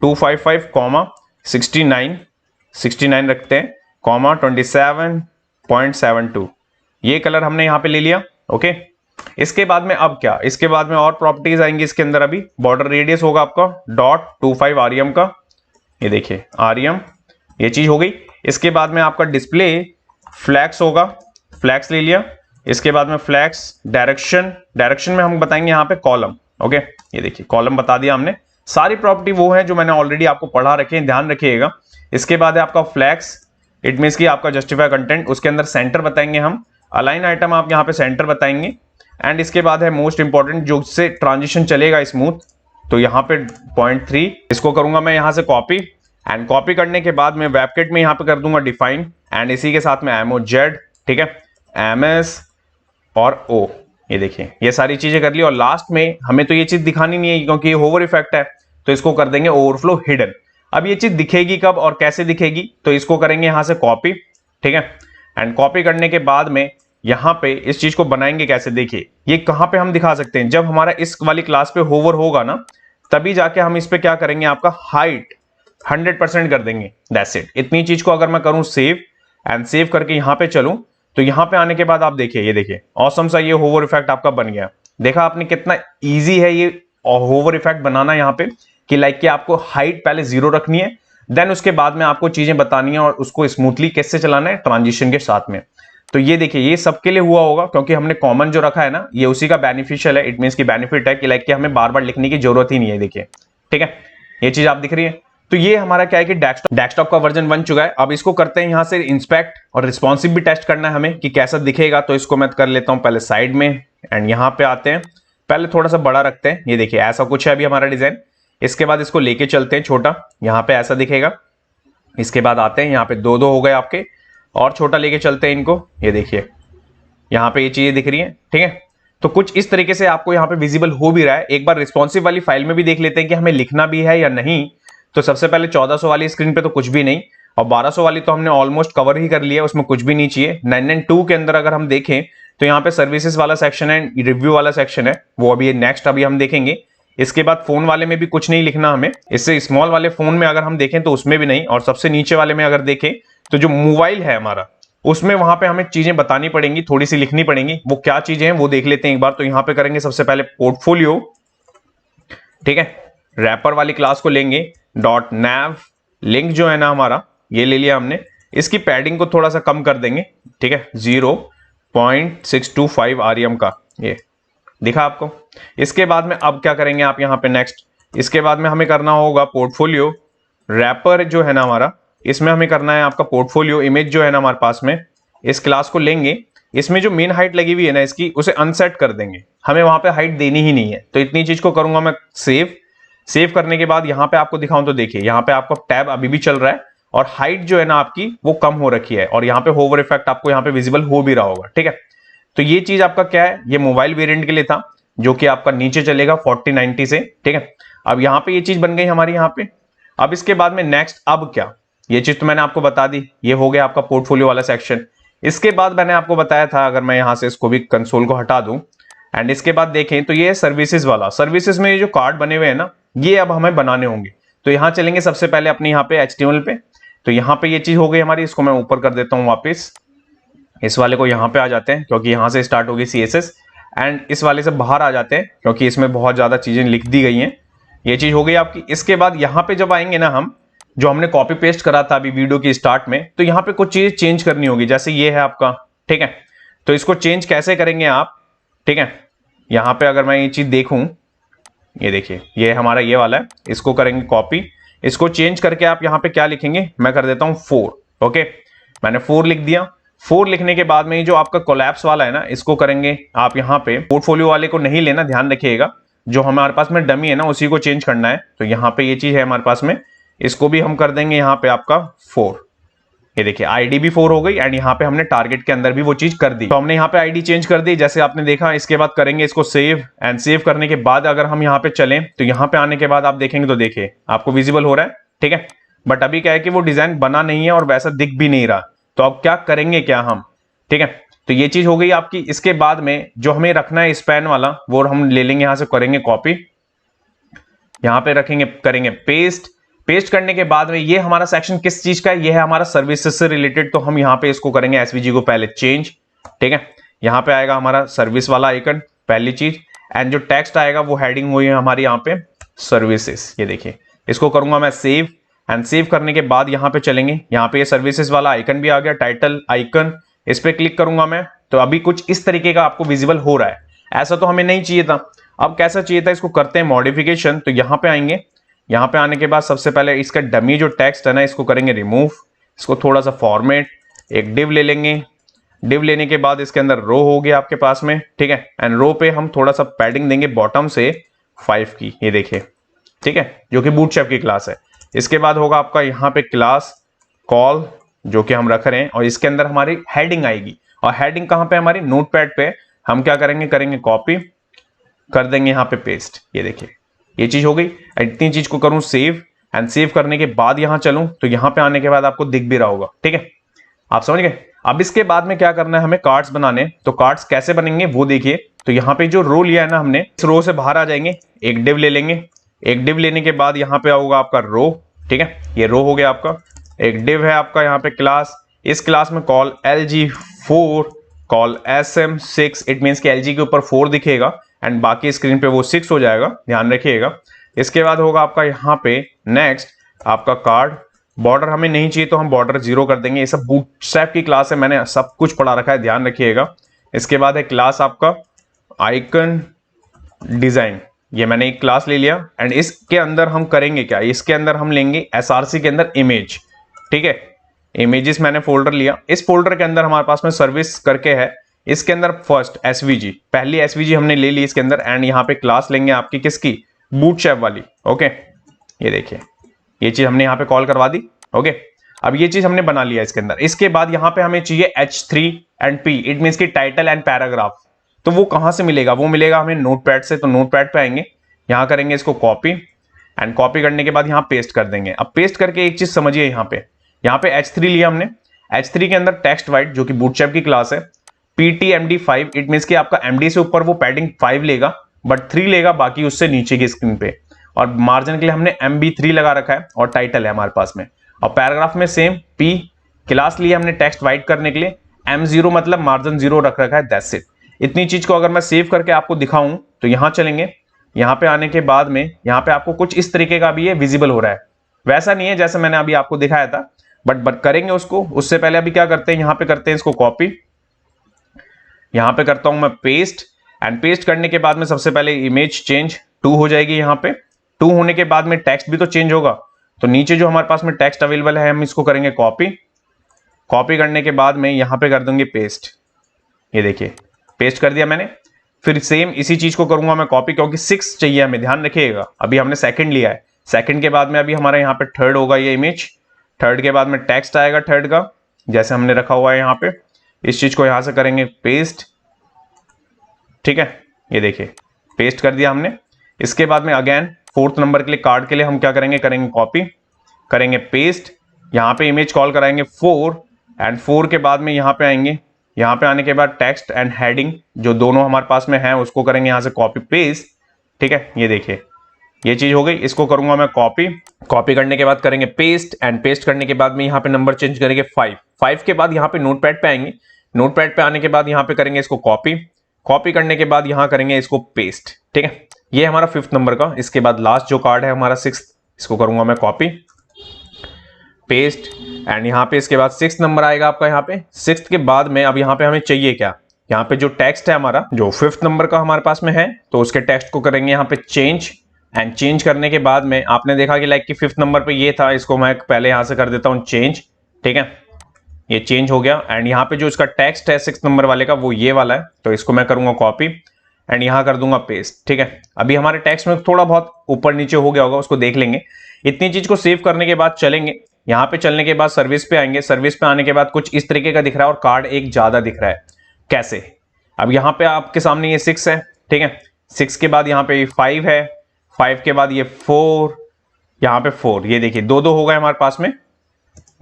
255,69 रखते हैं, 27.72, ये कलर हमने यहाँ पे ले लिया, ओके। इसके बाद में अब क्या, इसके बाद में और प्रॉपर्टीज आएंगी इसके अंदर। अभी बॉर्डर रेडियस होगा आपका .25 आरएम का, ये देखिए आरएम, ये चीज हो गई। इसके बाद में आपका डिस्प्ले फ्लैक्स होगा, फ्लैक्स ले लिया। इसके बाद में फ्लैक्स डायरेक्शन में हम बताएंगे यहाँ पे कॉलम, ओके, ये देखिए कॉलम बता दिया हमने। सारी प्रॉपर्टी वो है जो मैंने ऑलरेडी आपको पढ़ा रखे हैं, ध्यान रखिएगा। इसके बाद है आपका फ्लैक्स, इट मीन्स कि आपका जस्टिफाई कंटेंट, उसके अंदर सेंटर बताएंगे हम, अलाइन आइटम आप यहाँ पे सेंटर बताएंगे। एंड इसके बाद है मोस्ट इंपॉर्टेंट, जो से ट्रांजिशन चलेगा स्मूथ, तो यहाँ पे 0.3, इसको करूंगा मैं यहाँ से कॉपी, एंड कॉपी करने के बाद में वेबकिट में यहाँ पे कर दूंगा डिफाइन, एंड इसी के साथ में MOZ, ठीक है, MS और O, ये देखिए ये सारी चीजें कर ली। और लास्ट में हमें तो ये चीज दिखानी नहीं है क्योंकि ये होवर इफेक्ट है, तो इसको कर देंगे ओवरफ्लो हिडन। अब ये चीज दिखेगी कब और कैसे दिखेगी, तो इसको करेंगे यहां से कॉपी, ठीक है, एंड कॉपी करने के बाद में यहां पे इस चीज को बनाएंगे कैसे, देखिए ये कहां पे हम दिखा सकते हैं, जब हमारा इस वाली क्लास पे होवर होगा ना, तभी जाके हम इस पे क्या करेंगे, आपका हाइट 100% कर देंगे, दैट्स इट। इतनी चीज को अगर मैं करूं सेव, एंड सेव करके यहां पे चलूं, तो यहां पे आने के बाद आप देखिए, ये देखिए ऑसम सा ये होवर इफेक्ट आपका बन गया। देखा आपने कितना इजी है ये होवर इफेक्ट बनाना यहाँ पे, कि लाइक कि आपको हाइट पहले 0 रखनी है, देन उसके बाद में आपको चीजें बतानी है और उसको स्मूथली कैसे चलाना है ट्रांजिशन के साथ में। तो ये देखिए ये सबके लिए हुआ होगा, क्योंकि हमने कॉमन जो रखा है ना, ये उसी का बेनिफिशियल है, इट मींस की बेनिफिट है कि लाइक कि हमें बार बार लिखने की जरूरत ही नहीं है, देखिए, ठीक है, ये चीज आप दिख रही है। तो ये हमारा क्या है कि डेस्कटॉप का वर्जन बन चुका है। अब इसको करते हैं यहां से इंस्पेक्ट, और रिस्पॉन्सिव भी टेस्ट करना है हमें कि कैसा दिखेगा। तो इसको मैं कर लेता हूं पहले साइड में, एंड यहां पे आते हैं, पहले थोड़ा सा बड़ा रखते हैं, ये देखिए ऐसा कुछ है अभी हमारा डिजाइन। इसके बाद इसको लेके चलते हैं छोटा, यहां पे ऐसा दिखेगा। इसके बाद आते हैं यहाँ पे 2-2 हो गए आपके, और छोटा लेके चलते हैं इनको, ये देखिए यहाँ पे ये चीजें दिख रही हैं, ठीक है। तो कुछ इस तरीके से आपको यहाँ पे विजिबल हो भी रहा है। एक बार रिस्पॉन्सिव वाली फाइल में भी देख लेते हैं कि हमें लिखना भी है या नहीं। तो सबसे पहले 1400 वाली स्क्रीन पे तो कुछ भी नहीं, और 1200 वाली तो हमने ऑलमोस्ट कवर ही कर लिया, उसमें कुछ भी नहीं चाहिए। 992 के अंदर अगर हम देखें तो यहाँ पे सर्विसेज वाला सेक्शन है, रिव्यू वाला सेक्शन है, वो अभी नेक्स्ट अभी हम देखेंगे। इसके बाद फोन वाले में भी कुछ नहीं लिखना हमें, इससे स्मॉल वाले फोन में अगर हम देखें तो उसमें भी नहीं, और सबसे नीचे वाले में अगर देखें तो जो मोबाइल है हमारा, उसमें वहां पे हमें चीजें बतानी पड़ेंगी, थोड़ी सी लिखनी पड़ेंगी। वो क्या चीजें हैं वो देख लेते हैं एक बार। तो यहाँ पे करेंगे सबसे पहले पोर्टफोलियो, ठीक है, रैपर वाली क्लास को लेंगे, .nav लिंक जो है ना हमारा, ये ले लिया हमने, इसकी पैडिंग को थोड़ा सा कम कर देंगे, ठीक है, 0.625 REM का, ये दिखा आपको। इसके बाद में अब क्या करेंगे आप यहाँ पे नेक्स्ट, इसके बाद में हमें करना होगा पोर्टफोलियो रैपर जो है ना हमारा, इसमें हमें करना है आपका पोर्टफोलियो इमेज जो है ना हमारे पास में, इस क्लास को लेंगे, इसमें जो मेन हाइट लगी हुई है ना इसकी, उसे अनसेट कर देंगे, हमें वहां पे हाइट देनी ही नहीं है। तो इतनी चीज को करूंगा मैं सेव करने के बाद यहाँ पे आपको दिखाऊं तो देखिए यहाँ पे आपको टैब अभी भी चल रहा है और हाइट जो है ना आपकी वो कम हो रखी है और यहाँ पे होवर इफेक्ट आपको यहाँ पे विजिबल हो भी रहा होगा, ठीक है। तो ये चीज आपका क्या है, ये मोबाइल वेरिएंट के लिए था जो कि आपका नीचे चलेगा 4090 से, ठीक है। अब यहाँ पे ये चीज बन गई हमारी यहाँ पे। अब इसके बाद में नेक्स्ट अब क्या, ये चीज तो मैंने आपको बता दी, ये हो गया आपका पोर्टफोलियो वाला सेक्शन। इसके बाद मैंने आपको बताया था, अगर मैं यहाँ से इसको भी कंसोल को हटा दूं एंड इसके बाद देखें तो ये सर्विसेज वाला, सर्विसेज में ये जो कार्ड बने हुए हैं ना, ये अब हमें बनाने होंगे। तो यहाँ चलेंगे सबसे पहले अपने यहाँ पे HTML पे, तो यहाँ पे ये चीज हो गई हमारी, इसको मैं ऊपर कर देता हूँ वापस, इस वाले को यहाँ पे आ जाते हैं क्योंकि यहाँ से स्टार्ट होगी CSS एंड इस वाले से बाहर आ जाते हैं क्योंकि इसमें बहुत ज्यादा चीजें लिख दी गई हैं। ये चीज हो गई आपकी। इसके बाद यहाँ पे जब आएंगे ना हम, जो हमने कॉपी पेस्ट करा था अभी वीडियो की स्टार्ट में, तो यहाँ पे कुछ चीज चेंज करनी होगी, जैसे ये है आपका, ठीक है। तो इसको चेंज कैसे करेंगे आप, ठीक है। यहाँ पे अगर मैं ये चीज देखूं, ये देखिए ये हमारा ये वाला है, इसको करेंगे कॉपी, इसको चेंज करके आप यहाँ पे क्या लिखेंगे, मैं कर देता हूँ 4, ओके, मैंने 4 लिख दिया। 4 लिखने के बाद में ये जो आपका कोलैप्स वाला है ना, इसको करेंगे आप यहाँ पे, पोर्टफोलियो वाले को नहीं लेना, ध्यान रखिएगा, जो हमारे पास में डमी है ना उसी को चेंज करना है। तो यहाँ पे ये चीज है हमारे पास में, इसको भी हम कर देंगे यहाँ पे आपका 4, ये देखिए आईडी भी 4 हो गई एंड यहाँ पे हमने टारगेट के अंदर भी वो चीज कर दी। तो हमने यहाँ पे आईडी चेंज कर दी जैसे आपने देखा। इसके बाद करेंगे इसको सेव एंड सेव करने के बाद अगर हम यहाँ पे चलें तो यहाँ पे आने के बाद आप देखेंगे तो देखिए आपको विजिबल हो रहा है, ठीक है। बट अभी क्या है कि वो डिजाइन बना नहीं है और वैसा दिख भी नहीं रहा, तो अब क्या करेंगे क्या हम, ठीक है। तो ये चीज हो गई आपकी। इसके बाद में जो हमें रखना है स्पैन वाला, वो हम ले लेंगे यहाँ से, करेंगे कॉपी, यहाँ पे रखेंगे, करेंगे पेस्ट। पेस्ट करने के बाद में ये हमारा सेक्शन किस चीज का है, ये है हमारा सर्विसेज से रिलेटेड, तो हम यहाँ पे इसको करेंगे SVG को पहले चेंज, ठीक है। यहाँ पे आएगा हमारा सर्विस वाला आइकन, पहली चीज, एंड जो टेक्स्ट आएगा वो हेडिंग हुई है हमारी यहाँ पे सर्विसेज, ये देखिए। इसको करूंगा मैं सेव एंड सेव करने के बाद यहाँ पे चलेंगे, यहाँ पे ये सर्विसेज वाला आइकन भी आ गया, टाइटल आइकन, इस पे क्लिक करूंगा मैं, तो अभी कुछ इस तरीके का आपको विजिबल हो रहा है। ऐसा तो हमें नहीं चाहिए था, अब कैसा चाहिए था, इसको करते हैं मॉडिफिकेशन। तो यहाँ पे आएंगे, यहाँ पे आने के बाद सबसे पहले इसका डमी जो टेक्स्ट है ना, इसको करेंगे रिमूव, इसको थोड़ा सा फॉर्मेट, एक डिव ले लेंगे, डिव लेने के बाद इसके अंदर रो हो गया आपके पास में, ठीक है। एंड रो पे हम थोड़ा सा पैडिंग देंगे बॉटम से 5 की, ये देखिए, ठीक है, जो कि बूटस्ट्रैप की क्लास है। इसके बाद होगा आपका यहाँ पे क्लास कॉल जो कि हम रख रहे हैं, और इसके अंदर हमारी हेडिंग आएगी, और हेडिंग कहाँ पे, हमारी नोटपैड पे। हम क्या करेंगे, करेंगे कॉपी, कर देंगे यहाँ पे पेस्ट, ये देखिए ये चीज हो गई। इतनी चीज को करूं सेव एंड सेव करने के बाद यहाँ चलूं तो यहाँ पे आने के बाद आपको दिख भी रहा होगा, ठीक है, आप समझ गए। अब इसके बाद में क्या करना है, हमें कार्ड्स बनाने, तो कार्ड्स कैसे बनेंगे वो देखिए। तो यहाँ पे जो रो लिया है ना हमने, इस रो से बाहर आ जाएंगे, एक डिव ले लेंगे, एक डिव लेने के बाद यहाँ पे होगा आपका रो, ठीक है, ये रो हो गया आपका। एक डिव है आपका यहाँ पे क्लास, इस क्लास में call LG4, call SM6, it means कि LG के ऊपर 4 दिखेगा एंड बाकी स्क्रीन पे वो 6 हो जाएगा, ध्यान रखिएगा। इसके बाद होगा आपका यहाँ पे नेक्स्ट आपका कार्ड, बॉर्डर हमें नहीं चाहिए तो हम बॉर्डर 0 कर देंगे। ये सब बूटस्ट्रैप की क्लास है, मैंने सब कुछ पढ़ा रखा है, ध्यान रखिएगा। इसके बाद है क्लास आपका आइकन डिजाइन, ये मैंने एक क्लास ले लिया एंड इसके अंदर हम करेंगे क्या, इसके अंदर हम लेंगे SRC के अंदर इमेज, ठीक है, इमेजेस मैंने फोल्डर लिया। इस फोल्डर के अंदर हमारे पास में सर्विस करके है, इसके अंदर फर्स्ट SVG, पहली SVG हमने ले ली इसके अंदर, एंड यहाँ पे क्लास लेंगे आपकी किसकी, बूटस्ट्रैप वाली, ओके, ये देखिए ये चीज हमने यहाँ पे कॉल करवा दी, ओके। अब ये चीज हमने बना लिया इसके अंदर। इसके बाद यहाँ पे हमें चाहिए H3 and P, it means की टाइटल एंड पैराग्राफ। तो वो कहाँ से मिलेगा, वो मिलेगा हमें नोटपैड से। तो नोटपैड पे आएंगे, यहाँ करेंगे इसको कॉपी एंड कॉपी करने के बाद यहाँ पेस्ट कर देंगे। अब पेस्ट करके एक चीज समझिए, यहाँ पे H3 लिया हमने, H3 के अंदर टेक्स्ट वाइट जो कि बूटस्ट्रैप की क्लास है, PTMD5, इट मीन्स कि आपका MD से ऊपर वो पैडिंग 5 लेगा बट 3 लेगा बाकी उससे नीचे की स्क्रीन पे, और मार्जिन के लिए हमने MB3 लगा रखा है, और टाइटल है हमारे पास में। और पैराग्राफ में सेम P क्लास लिए हमने टेक्स्ट वाइट करने के लिए, M0 मतलब मार्जिन 0 रख रखा है, दैट्स इट। इतनी चीज को अगर मैं सेव करके आपको दिखाऊं तो यहाँ चलेंगे, यहाँ पे आने के बाद में यहाँ पे आपको कुछ इस तरीके का भी ये विजिबल हो रहा है, वैसा नहीं है जैसे मैंने अभी आपको दिखाया था, बट करेंगे उसको, उससे पहले अभी क्या करते हैं, यहाँ पे करते हैं इसको कॉपी, यहाँ पे करता हूं मैं पेस्ट, एंड पेस्ट करने के बाद में सबसे पहले इमेज चेंज 2 हो जाएगी। यहाँ पे 2 होने के बाद में टेक्स्ट भी तो चेंज होगा, तो नीचे जो हमारे पास में टेक्स्ट अवेलेबल है हम इसको करेंगे कॉपी, कॉपी करने के बाद में यहाँ पे कर दूंगी पेस्ट। ये देखिए पेस्ट कर दिया मैंने। फिर सेम इसी चीज को करूंगा मैं कॉपी, क्योंकि 6 चाहिए हमें, ध्यान रखिएगा। अभी हमने सेकंड लिया है, सेकंड के बाद में अभी हमारा यहाँ पे थर्ड होगा ये इमेज, थर्ड के बाद में टेक्स्ट आएगा थर्ड का, जैसे हमने रखा हुआ है यहाँ पे। इस चीज को यहां से करेंगे पेस्ट, ठीक है, ये देखिए पेस्ट कर दिया हमने। इसके बाद में अगेन 4th नंबर के लिए कार्ड के लिए हम क्या करेंगे, करेंगे कॉपी, करेंगे पेस्ट, यहाँ पे इमेज कॉल कराएंगे 4, एंड 4 के बाद में यहाँ पे आएंगे, यहाँ पे आने के बाद टेक्स्ट एंड हेडिंग जो दोनों हमारे पास में है उसको करेंगे यहाँ से कॉपी पेस्ट, ठीक है। ये देखिए ये चीज हो गई। इसको करूंगा मैं कॉपी, कॉपी करने के बाद करेंगे पेस्ट, एंड पेस्ट करने के बाद में यहाँ पे नंबर चेंज करेंगे 5 के बाद यहाँ पे नोटपैड पे आएंगे, नोटपैड पे आने के बाद यहाँ पे करेंगे इसको कॉपी, कॉपी करने के बाद यहाँ करेंगे इसको पेस्ट, ठीक है। ये हमारा 5th नंबर का। इसके बाद लास्ट जो कार्ड है हमारा 6th, इसको करूंगा मैं कॉपी पेस्ट, एंड यहाँ पे इसके बाद 6th नंबर आएगा आपका। यहाँ पे 6th के बाद में अब यहाँ पे हमें चाहिए क्या, यहाँ पे जो टेक्स्ट है हमारा जो 5th नंबर का हमारे पास में है, तो उसके टेक्स्ट को करेंगे यहाँ पे चेंज, एंड चेंज करने के बाद में आपने देखा कि लाइक कि 5th नंबर पे ये था, इसको मैं पहले यहाँ से कर देता हूँ चेंज, ठीक है। ये चेंज हो गया, एंड यहाँ पे जो इसका टेक्स्ट है 6th नंबर वाले का वो ये वाला है, तो इसको मैं करूंगा कॉपी एंड यहाँ कर दूंगा पेस्ट, ठीक है। अभी हमारे टेक्स्ट में थोड़ा बहुत ऊपर नीचे हो गया होगा, उसको देख लेंगे। इतनी चीज को सेव करने के बाद चलेंगे, यहाँ पे चलने के बाद सर्विस पे आएंगे, सर्विस पे आने के बाद कुछ इस तरीके का दिख रहा है और कार्ड एक ज्यादा दिख रहा है। कैसे, अब यहाँ पे आपके सामने ये 6 है, ठीक है, 6 के बाद यहाँ पे 5 है, 5 के बाद ये 4, यहाँ पे 4, ये देखिए 2 हो गए हमारे पास में।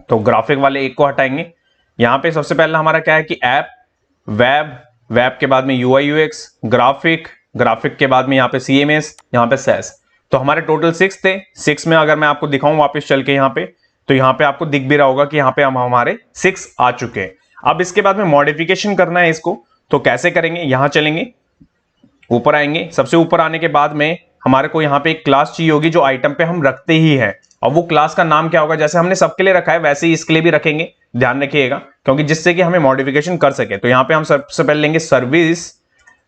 तो ग्राफिक वाले एक को हटाएंगे। यहाँ पे सबसे पहला हमारा क्या है कि ऐप, वेब, वेब के बाद में UI UX, ग्राफिक, ग्राफिक के बाद में यहाँ पे CMS, यहाँ पे SaaS। तो हमारे टोटल 6 थे। 6 में अगर मैं आपको दिखाऊं वापस चल के यहाँ पे, तो यहाँ पे आपको दिख भी रहा होगा कि यहाँ पे हम हमारे 6 आ चुके हैं। अब इसके बाद में मॉडिफिकेशन करना है इसको, तो कैसे करेंगे, यहाँ चलेंगे, ऊपर आएंगे, सबसे ऊपर आने के बाद में हमारे को यहाँ पे एक क्लास चाहिए होगी जो आइटम पे हम रखते ही है, और वो क्लास का नाम क्या होगा, जैसे हमने सबके लिए रखा है वैसे ही इसके लिए भी रखेंगे, ध्यान रखिएगा, क्योंकि जिससे कि हमें मॉडिफिकेशन कर सके। तो यहाँ पे हम सबसे पहले लेंगे सर्विस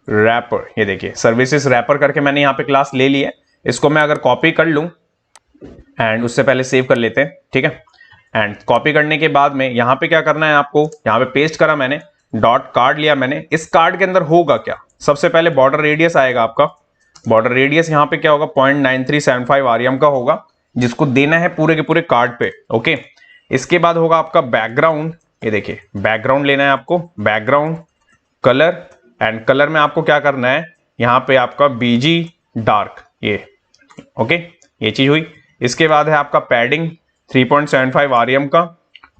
रैपर, ये देखिए सर्विसेज रैपर करके मैंने यहाँ पे क्लास ले लिया है। इसको मैं अगर कॉपी कर लूं, एंड उससे पहले सेव कर लेते हैं, ठीक है। एंड कॉपी करने के बाद में यहाँ पे क्या करना है आपको, यहाँ पे पेस्ट करा मैंने, डॉट कार्ड लिया मैंने। इस कार्ड के अंदर होगा क्या, सबसे पहले बॉर्डर रेडियस आएगा आपका, बॉर्डर रेडियस यहाँ पे क्या होगा 0.9375 REM का होगा, जिसको देना है पूरे के पूरे कार्ड पे, ओके। इसके बाद होगा आपका बैकग्राउंड, ये देखिए बैकग्राउंड लेना है आपको, बैकग्राउंड कलर, एंड कलर में आपको क्या करना है, यहाँ पे आपका BG डार्क, ये ओके, ये चीज हुई। इसके बाद है आपका पैडिंग 3.75 REM का,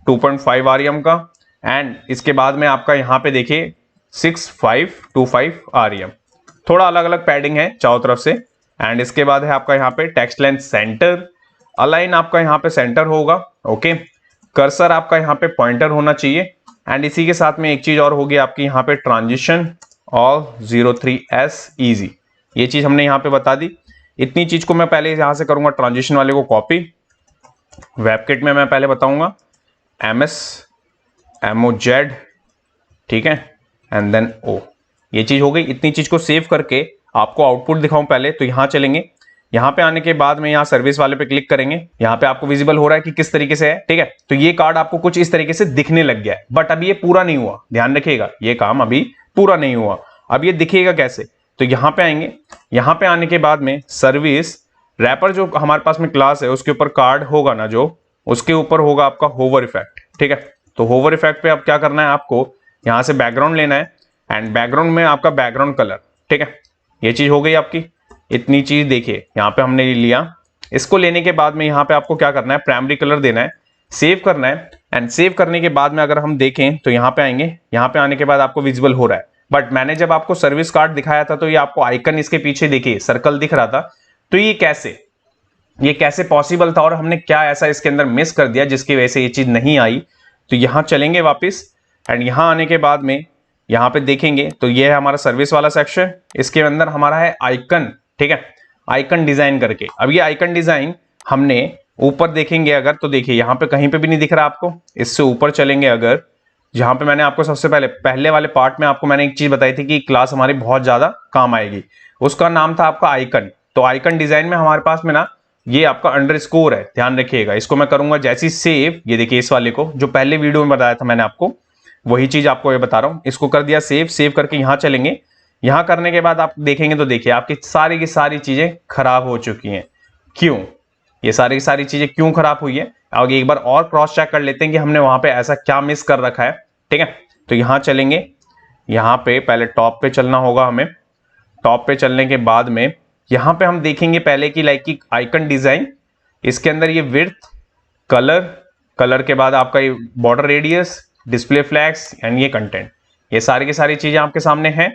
2.5 REM का, एंड इसके बाद में आपका यहाँ पे देखिए 6525 REM, थोड़ा अलग अलग पैडिंग है चारों तरफ से। एंड इसके बाद है आपका यहाँ पे टेक्स्ट लेंथ सेंटर, अलाइन आपका यहाँ पे सेंटर होगा, ओके। कर्सर आपका यहाँ पे पॉइंटर होना चाहिए, एंड इसी के साथ में एक चीज और होगी आपकी यहाँ पे ट्रांजिशन ऑल 03S इजी, ये चीज हमने यहाँ पे बता दी। इतनी चीज को मैं पहले यहाँ से करूंगा ट्रांजिशन वाले को कॉपी, वेबकिट में मैं पहले बताऊंगा MS MOZ, ठीक है, एंड देन O, ये चीज हो गई। इतनी चीज को सेव करके आपको आउटपुट दिखाऊं पहले, तो यहां चलेंगे, यहां पे आने के बाद में यहां सर्विस वाले पे क्लिक करेंगे, यहां पे आपको विजिबल हो रहा है कि किस तरीके से है, ठीक है। तो ये कार्ड आपको कुछ इस तरीके से दिखने लग गया है, बट अभी ये पूरा नहीं हुआ, ध्यान रखिएगा, ये काम अभी पूरा नहीं हुआ। अब ये दिखेगा कैसे, तो यहां पे आएंगे, यहां पे आने के बाद में सर्विस रैपर जो हमारे पास में क्लास है उसके ऊपर कार्ड होगा ना, जो उसके ऊपर होगा आपका होवर इफेक्ट, ठीक है। तो होवर इफेक्ट पे अब क्या करना है आपको, यहां से बैकग्राउंड लेना है, एंड बैकग्राउंड में आपका बैकग्राउंड कलर, ठीक है, ये चीज हो गई आपकी। इतनी चीज देखिए यहाँ पे हमने लिया। इसको लेने के बाद में यहाँ पे आपको क्या करना है, प्राइमरी कलर देना है, सेव करना है, एंड सेव करने के बाद में अगर हम देखें तो यहाँ पे आएंगे, यहाँ पे आने के बाद आपको विजिबल हो रहा है। बट मैंने जब आपको सर्विस कार्ड दिखाया था तो ये आपको आइकन इसके पीछे देखिए सर्कल दिख रहा था, तो ये कैसे पॉसिबल था और हमने क्या ऐसा इसके अंदर मिस कर दिया जिसकी वजह से ये चीज नहीं आई। तो यहाँ चलेंगे वापिस, एंड यहाँ आने के बाद में यहाँ पे देखेंगे तो ये है हमारा सर्विस वाला सेक्शन, इसके अंदर हमारा है आइकन, ठीक है, आइकन डिजाइन करके। अब ये आइकन डिजाइन हमने ऊपर देखेंगे अगर तो देखिए यहाँ पे कहीं पे भी नहीं दिख रहा आपको। इससे ऊपर चलेंगे अगर, जहां पे मैंने आपको सबसे पहले वाले पार्ट में आपको मैंने एक चीज बताई थी कि क्लास हमारी बहुत ज्यादा काम आएगी, उसका नाम था आपका आइकन। तो आइकन डिजाइन में हमारे पास में ना ये आपका अंडरस्कोर है, ध्यान रखिएगा। इसको मैं करूंगा जैसी सेव, ये देखिए इस वाले को जो पहले वीडियो में बताया था मैंने आपको, वही चीज आपको ये बता रहा हूं। इसको कर दिया सेव, सेव करके यहां चलेंगे। यहां करने के बाद आप देखेंगे तो देखिए आपकी सारी की सारी चीजें खराब हो चुकी हैं। क्यों? ये सारी की सारी चीजें क्यों खराब हुई है, आगे एक बार और क्रॉस चेक कर लेते हैं कि हमने वहां पे ऐसा क्या मिस कर रखा है। ठीक है, तो यहां चलेंगे, यहां पे पहले टॉप पे चलना होगा हमें। टॉप पे चलने के बाद में यहां पे हम देखेंगे पहले की लाइक की आइकन डिजाइन, इसके अंदर ये विड्थ, कलर, कलर के बाद आपका ये border radius, display flags and ये कंटेंट, ये सारी की सारी चीजें आपके सामने हैं।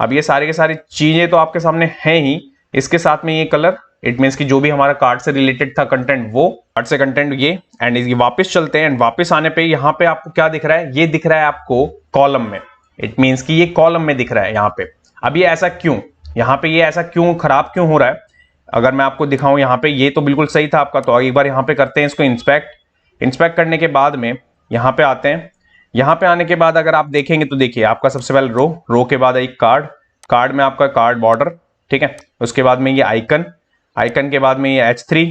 अब ये सारी की सारी चीजें तो आपके सामने हैं ही, इसके साथ में ये कलर, इट मीन्स कि जो भी हमारा कार्ड से रिलेटेड था कंटेंट, वो कार्ड से कंटेंट ये। एंड इसकी वापस चलते हैं, एंड वापस आने पे यहाँ पे आपको क्या दिख रहा है, ये दिख रहा है आपको कॉलम में। इट मीन्स कि ये कॉलम में दिख रहा है यहाँ पे। अब ये ऐसा क्यों, यहाँ पे ये ऐसा क्यों खराब क्यों हो रहा है, अगर मैं आपको दिखाऊं यहाँ पे ये तो बिल्कुल सही था आपका। तो एक बार यहाँ पे करते हैं इसको इंस्पेक्ट। इंस्पेक्ट करने के बाद में यहाँ पे आते हैं। यहाँ पे आने के बाद अगर आप देखेंगे तो देखिए आपका सबसे पहले रो के बाद एक कार्ड, कार्ड में आपका कार्ड बॉर्डर, ठीक है, उसके बाद में ये आइकन, आइकन के बाद में ये H3,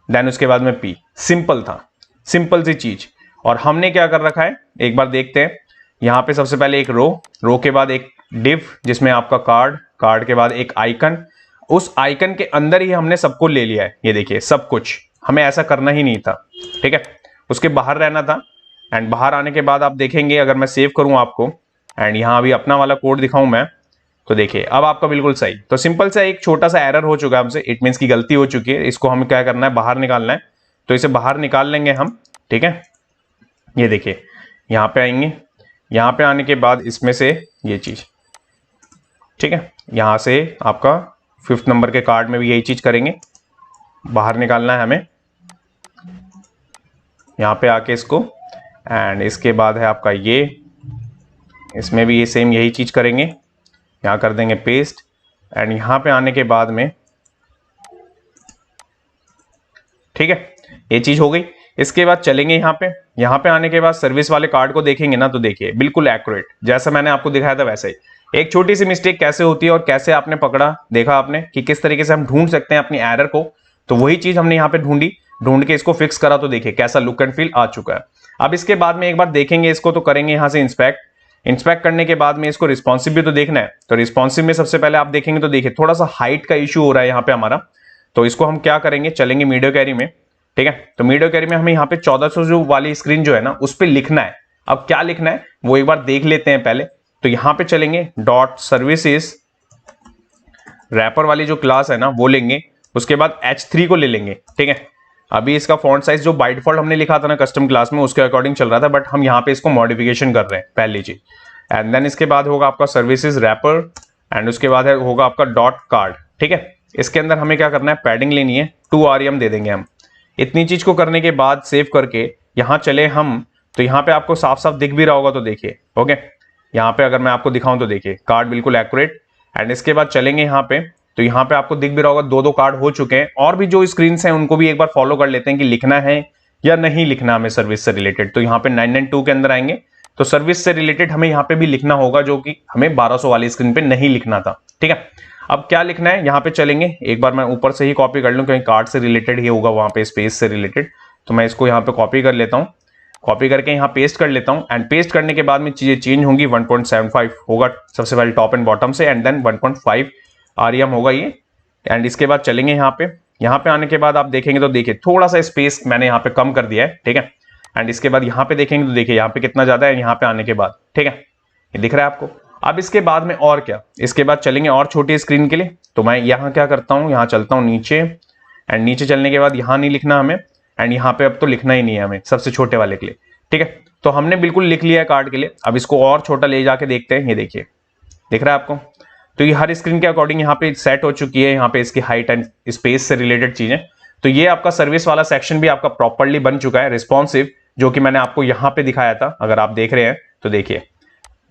देन उसके बाद में P। सिंपल था, सिंपल सी चीज। और हमने क्या कर रखा है एक बार देखते हैं। यहाँ पे सबसे पहले एक रो के बाद एक डिव जिसमें आपका कार्ड, कार्ड के बाद एक आइकन, उस आइकन के अंदर ही हमने सबको ले लिया है। ये देखिए सब कुछ, हमें ऐसा करना ही नहीं था, ठीक है, उसके बाहर रहना था। एंड बाहर आने के बाद आप देखेंगे अगर मैं सेव करूं आपको, एंड यहाँ अभी अपना वाला कोड दिखाऊं मैं, तो देखिए अब आपका बिल्कुल सही। तो सिंपल सा एक छोटा सा एरर हो चुका है हमसे, इट मीन्स की गलती हो चुकी है, इसको हमें क्या करना है, बाहर निकालना है। तो इसे बाहर निकाल लेंगे हम, ठीक है। ये देखिए यहाँ पे आएंगे, यहाँ पे आने के बाद इसमें से ये चीज, ठीक है, यहाँ से आपका 5th नंबर के कार्ड में भी यही चीज करेंगे, बाहर निकालना है हमें। यहाँ पे आके इसको, एंड इसके बाद है आपका ये, इसमें भी ये सेम यही चीज करेंगे, यहाँ कर देंगे पेस्ट। एंड यहाँ पे आने के बाद में, ठीक है, ये चीज हो गई। इसके बाद चलेंगे यहाँ पे आने के बाद सर्विस वाले कार्ड को देखेंगे ना, तो देखिए बिल्कुल एक्यूरेट जैसा मैंने आपको दिखाया था वैसे ही। एक छोटी सी मिस्टेक कैसे होती है और कैसे आपने पकड़ा, देखा आपने कि किस तरीके से हम ढूंढ सकते हैं अपनी एरर को, तो वही चीज हमने यहाँ पे ढूंढ के इसको फिक्स करा। तो देखिए कैसा लुक एंड फील आ चुका है। अब इसके बाद में एक बार देखेंगे इसको, तो करेंगे यहाँ से इंस्पेक्ट करने के बाद में इसको रिस्पॉन्सिव भी तो देखना है। तो रिस्पॉन्सिव में सबसे पहले आप देखेंगे तो देखिए थोड़ा सा हाइट का इशू हो रहा है यहाँ पे हमारा। तो इसको हम क्या करेंगे, चलेंगे मीडियो कैरी में, ठीक है। तो मीडियो कैरी में हमें यहाँ पे 1400 जो वाली स्क्रीन जो है ना, उस पर लिखना है। अब क्या लिखना है वो एक बार देख लेते हैं पहले। तो यहाँ पे चलेंगे डॉट सर्विसेज, रैपर वाली जो क्लास है ना वो लेंगे, उसके बाद H3 को ले लेंगे, ठीक है। अभी इसका फॉन्ट साइज जो बाय डिफॉल्ट हमने लिखा था ना कस्टम क्लास में, उसके अकॉर्डिंग चल रहा था, बट हम यहाँ पे इसको मॉडिफिकेशन कर रहे हैं पहली चीज। एंड देन इसके बाद होगा आपका सर्विसेज रैपर, एंड उसके बाद होगा आपका डॉट कार्ड, ठीक है। इसके अंदर हमें क्या करना है, पैडिंग लेनी है, 2 REM दे देंगे हम। इतनी चीज को करने के बाद सेव करके यहाँ चले हम, तो यहाँ पे आपको साफ साफ दिख भी रहा होगा, तो देखिए ओके। यहाँ पे अगर मैं आपको दिखाऊं तो देखिए कार्ड बिल्कुल एक्यूरेट। एंड इसके बाद चलेंगे यहाँ पे, तो यहाँ पे आपको दिख भी रहा होगा 2 कार्ड हो चुके हैं। और भी जो स्क्रीन हैं उनको भी एक बार फॉलो कर लेते हैं कि लिखना है या नहीं लिखना हमें सर्विस से रिलेटेड। तो यहाँ पे 992 के अंदर आएंगे, तो सर्विस से रिलेटेड हमें यहाँ पे भी लिखना होगा, जो कि हमें 1200 वाली स्क्रीन पे नहीं लिखना था, ठीक है। अब क्या लिखना है, यहाँ पे चलेंगे, एक बार मैं ऊपर से ही कॉपी कर लूँ क्योंकि कार्ड से रिलेटेड ही होगा वहां पे, स्पेस से रिलेटेड। तो मैं इसको यहाँ पे कॉपी कर लेता हूँ, कॉपी करके यहाँ पेस्ट कर लेता हूँ। एंड पेस्ट करने के बाद में चीजें चेंज होंगी, 1.75 होगा सबसे पहले टॉप एंड बॉटम से, एंड देन 1.5 REM होगा ये। एंड इसके बाद चलेंगे यहाँ पे आने के बाद आप देखेंगे तो देखिए थोड़ा सा स्पेस मैंने यहाँ पे कम कर दिया है, ठीक है। एंड इसके बाद यहाँ पे देखेंगे तो देखिए यहाँ पे कितना ज्यादा है यहाँ पे आने के बाद, ठीक है, ये दिख रहा है आपको। अब इसके बाद में और क्या, इसके बाद चलेंगे और छोटी स्क्रीन के लिए। तो मैं यहाँ क्या करता हूँ, यहाँ चलता हूँ नीचे, एंड नीचे चलने के बाद यहाँ नहीं लिखना हमें, एंड यहाँ पे अब तो लिखना ही नहीं है हमें सबसे छोटे वाले के लिए, ठीक है। तो हमने बिल्कुल लिख लिया है कार्ड के लिए। अब इसको और छोटा ले जाके देखते हैं, ये देखिए दिख रहा है आपको। तो ये हर स्क्रीन के अकॉर्डिंग यहाँ पे सेट हो चुकी है, यहाँ पे इसकी हाइट एंड स्पेस से रिलेटेड चीजें। तो ये आपका सर्विस वाला सेक्शन भी आपका प्रॉपर्ली बन चुका है, रिस्पॉन्सिव, जो कि मैंने आपको यहाँ पे दिखाया था, अगर आप देख रहे हैं तो देखिए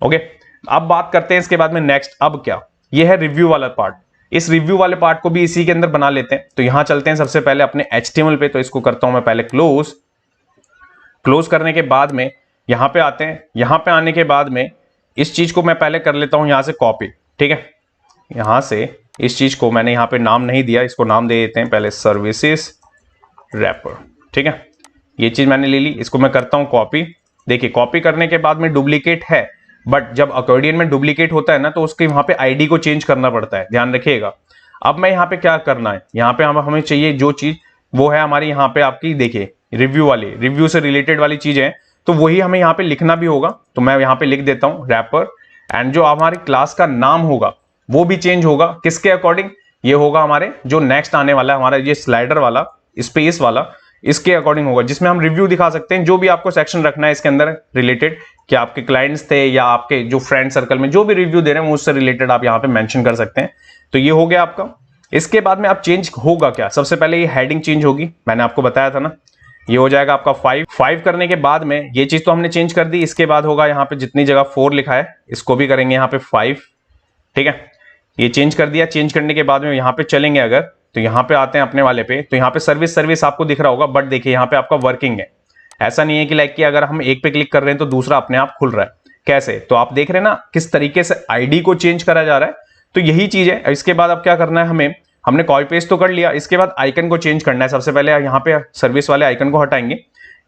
ओके। अब बात करते हैं इसके बाद में नेक्स्ट, अब क्या, ये है रिव्यू वाला पार्ट। इस रिव्यू वाले पार्ट को भी इसी के अंदर बना लेते हैं। तो यहां चलते हैं सबसे पहले अपने HTML पे। तो इसको करता हूं मैं पहले क्लोज करने के बाद में यहां पे आते हैं। यहां पे आने के बाद में इस चीज को मैं पहले कर लेता हूं यहां से कॉपी, ठीक है। यहां से इस चीज को मैंने यहां पे नाम नहीं दिया, इसको नाम दे देते हैं पहले सर्विसेज रैपर, ठीक है। ये चीज मैंने ले ली, इसको मैं करता हूं कॉपी। देखिए कॉपी करने के बाद में डुप्लीकेट है, बट जब अकॉर्डियन में डुप्लीकेट होता है ना तो उसके वहां पे आईडी को चेंज करना पड़ता है, ध्यान रखिएगा। अब मैं यहाँ पे क्या करना है, यहाँ पे हमें चाहिए जो चीज वो है हमारी यहाँ पे आपकी, देखिए रिव्यू वाली, रिव्यू से रिलेटेड वाली चीज है, तो वही हमें यहाँ पे लिखना भी होगा। तो मैं यहाँ पे लिख देता हूँ रैपर, एंड जो हमारी क्लास का नाम होगा वो भी चेंज होगा किसके अकॉर्डिंग, ये होगा हमारे जो नेक्स्ट आने वाला है हमारा ये स्लाइडर वाला स्पेस वाला, इसके अकॉर्डिंग होगा, जिसमें हम रिव्यू दिखा सकते हैं। जो भी आपको सेक्शन रखना है इसके अंदर रिलेटेड, कि आपके क्लाइंट्स थे या आपके जो फ्रेंड सर्कल में जो भी रिव्यू दे रहे हैं उससे रिलेटेड आप यहाँ पे मेंशन कर सकते हैं। तो ये हो गया आपका। इसके बाद में आप चेंज होगा क्या, सबसे पहले ये हेडिंग चेंज होगी, मैंने आपको बताया था ना, ये हो जाएगा आपका 5 करने के बाद में ये चीज तो हमने चेंज कर दी। इसके बाद होगा यहाँ पे जितनी जगह 4 लिखा है इसको भी करेंगे यहाँ पे 5, ठीक है। ये चेंज कर दिया। चेंज करने के बाद में यहाँ पे चलेंगे अगर, तो यहाँ पे आते हैं अपने वाले पे, तो यहाँ पे सर्विस आपको दिख रहा होगा, बट देखिए यहाँ पे आपका वर्किंग है। ऐसा नहीं है कि लाइक कि अगर हम एक पे क्लिक कर रहे हैं तो दूसरा अपने आप खुल रहा है, कैसे, तो आप देख रहे हैं ना किस तरीके से आईडी को चेंज करा जा रहा है। तो यही चीज है। इसके बाद अब क्या करना है, हमने कॉपी पेस्ट तो कर लिया, इसके बाद आइकन को चेंज करना है। सबसे पहले यहाँ पे सर्विस वाले आइकन को हटाएंगे,